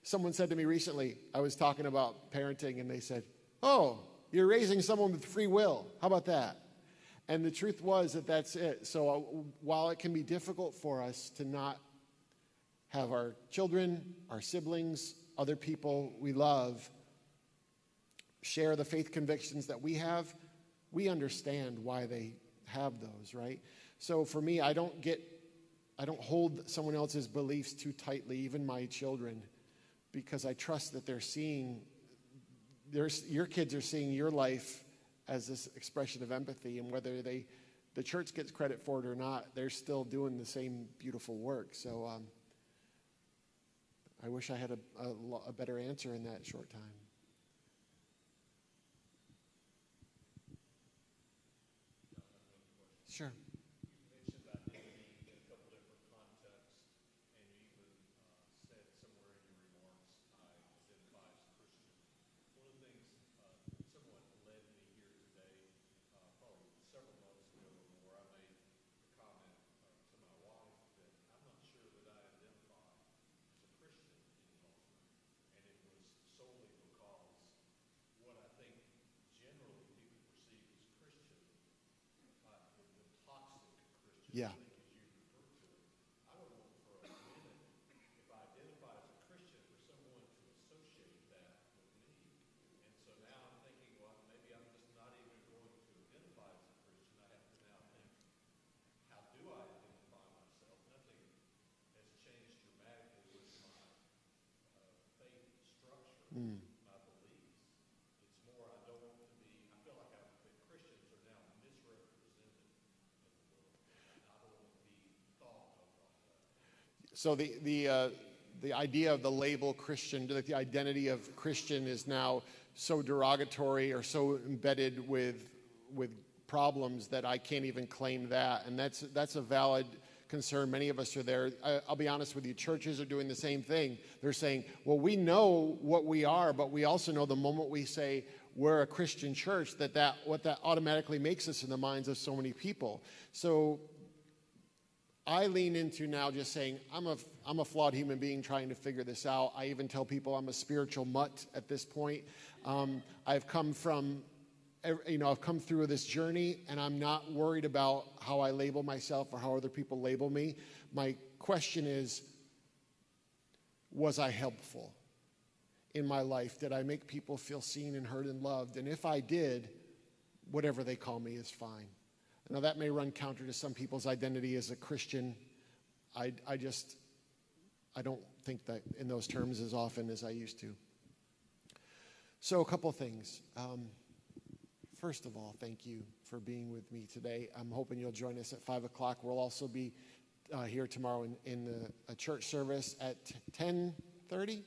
Someone said to me recently, I was talking about parenting, and they said, oh, you're raising someone with free will. How about that? And the truth was that that's it. So while it can be difficult for us to not have our children, our siblings, other people we love share the faith convictions that we have, we understand why they have those, right? So for me, I don't hold someone else's beliefs too tightly, even my children, because I trust that they're seeing, your kids are seeing your life as this expression of empathy, and whether the church gets credit for it or not, they're still doing the same beautiful work. So I wish I had a better answer in that short time. Sure. You mentioned identity in a couple different contexts, and you even said somewhere in your remarks, I identify as Christian. One of the things somewhat led me here today, probably several months ago or more, I made a comment to my wife that I'm not sure that I identify as a Christian anymore. And it was solely because what I think generally people perceive as Christian, the toxic Christian, Yeah. I think as you refer to it, I don't want for a minute, if I identify as a Christian, for someone to associate that with me. And so now I'm thinking, well, maybe I'm just not even going to identify as a Christian. I have to now think, how do I identify myself? Nothing has changed dramatically with my faith structure, my beliefs. It's more, I don't want to be, I feel like that Christians are now misrepresented in the world. And I don't want to be thought of like that. So the idea of the label Christian, that the identity of Christian is now so derogatory or so embedded with problems that I can't even claim that, and that's a valid concern. Many of us are there. I'll be honest with you, churches are doing the same thing. They're saying, well, we know what we are, but we also know the moment we say we're a Christian church, what that automatically makes us in the minds of so many people. So I lean into now just saying, I'm a flawed human being trying to figure this out. I even tell people I'm a spiritual mutt at this point. I've come through this journey, and I'm not worried about how I label myself or how other people label me. My question is, was I helpful in my life? Did I make people feel seen and heard and loved? And if I did, whatever they call me is fine. Now, that may run counter to some people's identity as a Christian. I don't think that in those terms as often as I used to. So a couple of things. First of all, thank you for being with me today. I'm hoping you'll join us at 5 o'clock. We'll also be here tomorrow in a church service at 10:30?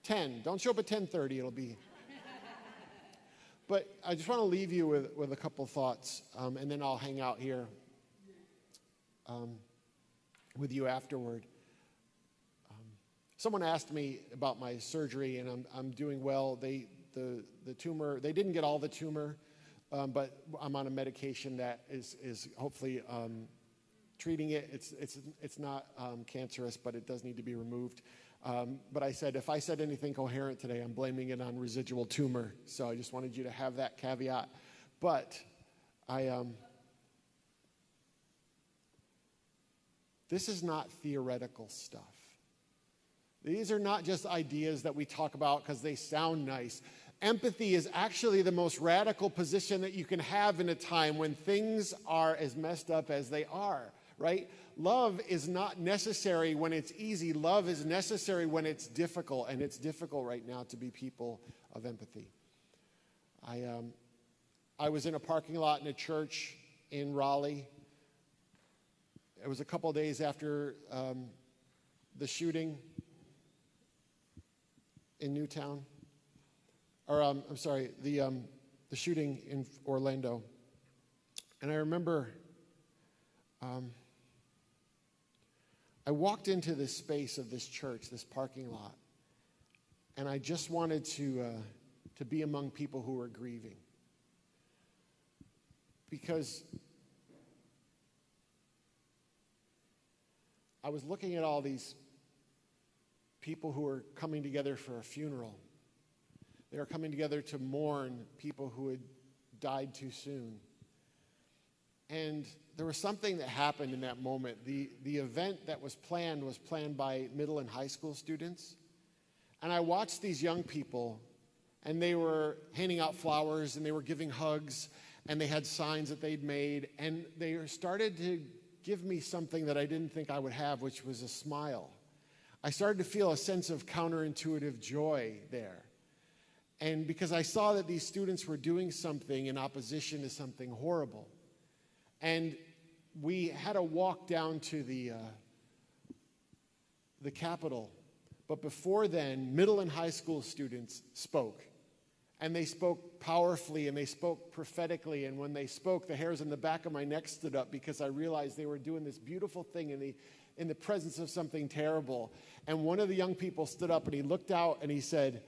10. Don't show up at 10:30. It'll be... But I just want to leave you with a couple thoughts, and then I'll hang out here with you afterward. Someone asked me about my surgery, and I'm doing well. The tumor, they didn't get all the tumor, but I'm on a medication that is hopefully treating it. It's not cancerous, but it does need to be removed. But I said, if I said anything coherent today, I'm blaming it on residual tumor. So I just wanted you to have that caveat. But this is not theoretical stuff. These are not just ideas that we talk about because they sound nice. Empathy is actually the most radical position that you can have in a time when things are as messed up as they are, right? Love is not necessary when it's easy. Love is necessary when it's difficult, and it's difficult right now to be people of empathy. I was in a parking lot in a church in Raleigh. It was a couple of days after the shooting in Newtown. Or, I'm sorry, the shooting in Orlando. And I remember I walked into this space of this church, this parking lot, and I just wanted to be among people who were grieving. Because I was looking at all these people who were coming together for a funeral. They were coming together to mourn people who had died too soon. And there was something that happened in that moment. The event that was planned by middle and high school students. And I watched these young people, and they were handing out flowers, and they were giving hugs, and they had signs that they'd made. And they started to give me something that I didn't think I would have, which was a smile. I started to feel a sense of counterintuitive joy there. And because I saw that these students were doing something in opposition to something horrible. And we had a walk down to the Capitol. But before then, middle and high school students spoke. And they spoke powerfully, and they spoke prophetically. And when they spoke, the hairs on the back of my neck stood up because I realized they were doing this beautiful thing in the presence of something terrible. And one of the young people stood up, and he looked out, and he said,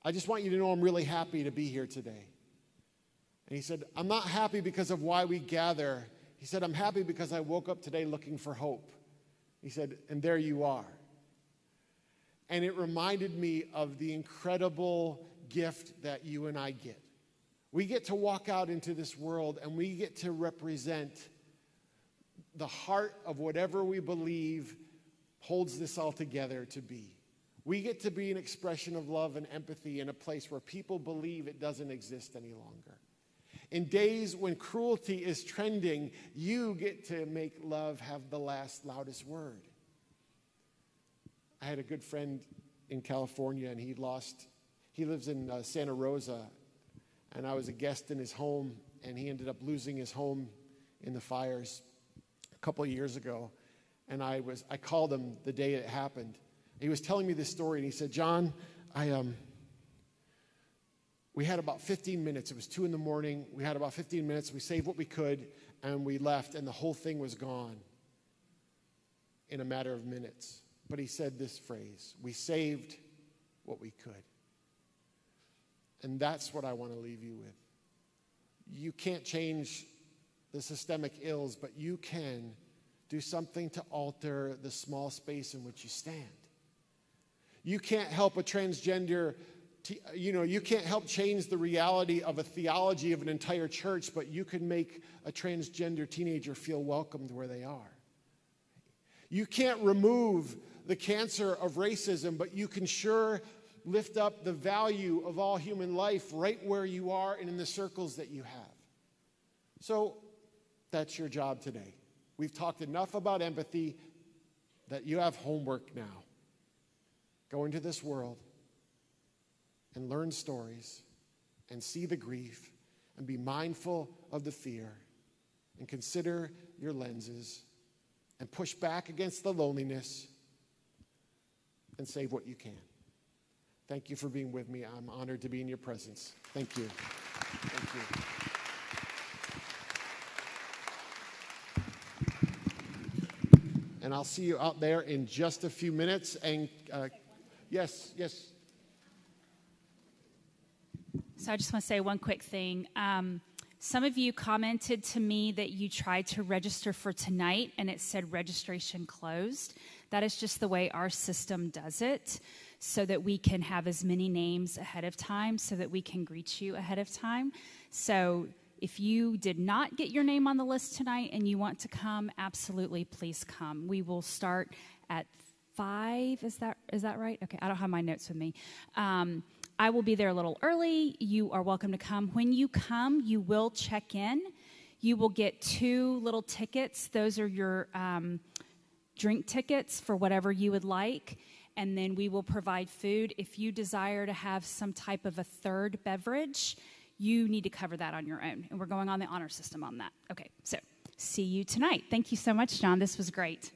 I just want you to know I'm really happy to be here today. And he said, I'm not happy because of why we gather. He said, I'm happy because I woke up today looking for hope. He said, and there you are. And it reminded me of the incredible gift that you and I get. We get to walk out into this world, and we get to represent the heart of whatever we believe holds this all together to be. We get to be an expression of love and empathy in a place where people believe it doesn't exist any longer. In days when cruelty is trending, you get to make love have the last, loudest word. I had a good friend in California, and he lives in Santa Rosa, and I was a guest in his home, and he ended up losing his home in the fires a couple of years ago. And I called him the day it happened. He was telling me this story, and he said, John, we had about 15 minutes. It was 2 a.m. We had about 15 minutes. We saved what we could, and we left, and the whole thing was gone in a matter of minutes. But he said this phrase, we saved what we could. And that's what I want to leave you with. You can't change the systemic ills, but you can do something to alter the small space in which you stand. You can't help a transgender, you can't help change the reality of a theology of an entire church, but you can make a transgender teenager feel welcomed where they are. You can't remove the cancer of racism, but you can sure lift up the value of all human life right where you are and in the circles that you have. So that's your job today. We've talked enough about empathy that you have homework now. Go into this world and learn stories and see the grief and be mindful of the fear and consider your lenses and push back against the loneliness and save what you can. Thank you for being with me. I'm honored to be in your presence. Thank you. Thank you. And I'll see you out there in just a few minutes. And yes. So I just want to say one quick thing. Some of you commented to me that you tried to register for tonight and it said registration closed. That is just the way our system does it, so that we can have as many names ahead of time, so that we can greet you ahead of time. So if you did not get your name on the list tonight and you want to come, absolutely, please come. We will start at 5. Is that right? Okay, I don't have my notes with me. I will be there a little early. You are welcome to come. When you come, you will check in. You will get 2 little tickets. Those are your drink tickets for whatever you would like. And then we will provide food. If you desire to have some type of a third beverage, you need to cover that on your own. And we're going on the honor system on that. Okay, so see you tonight. Thank you so much, John. This was great.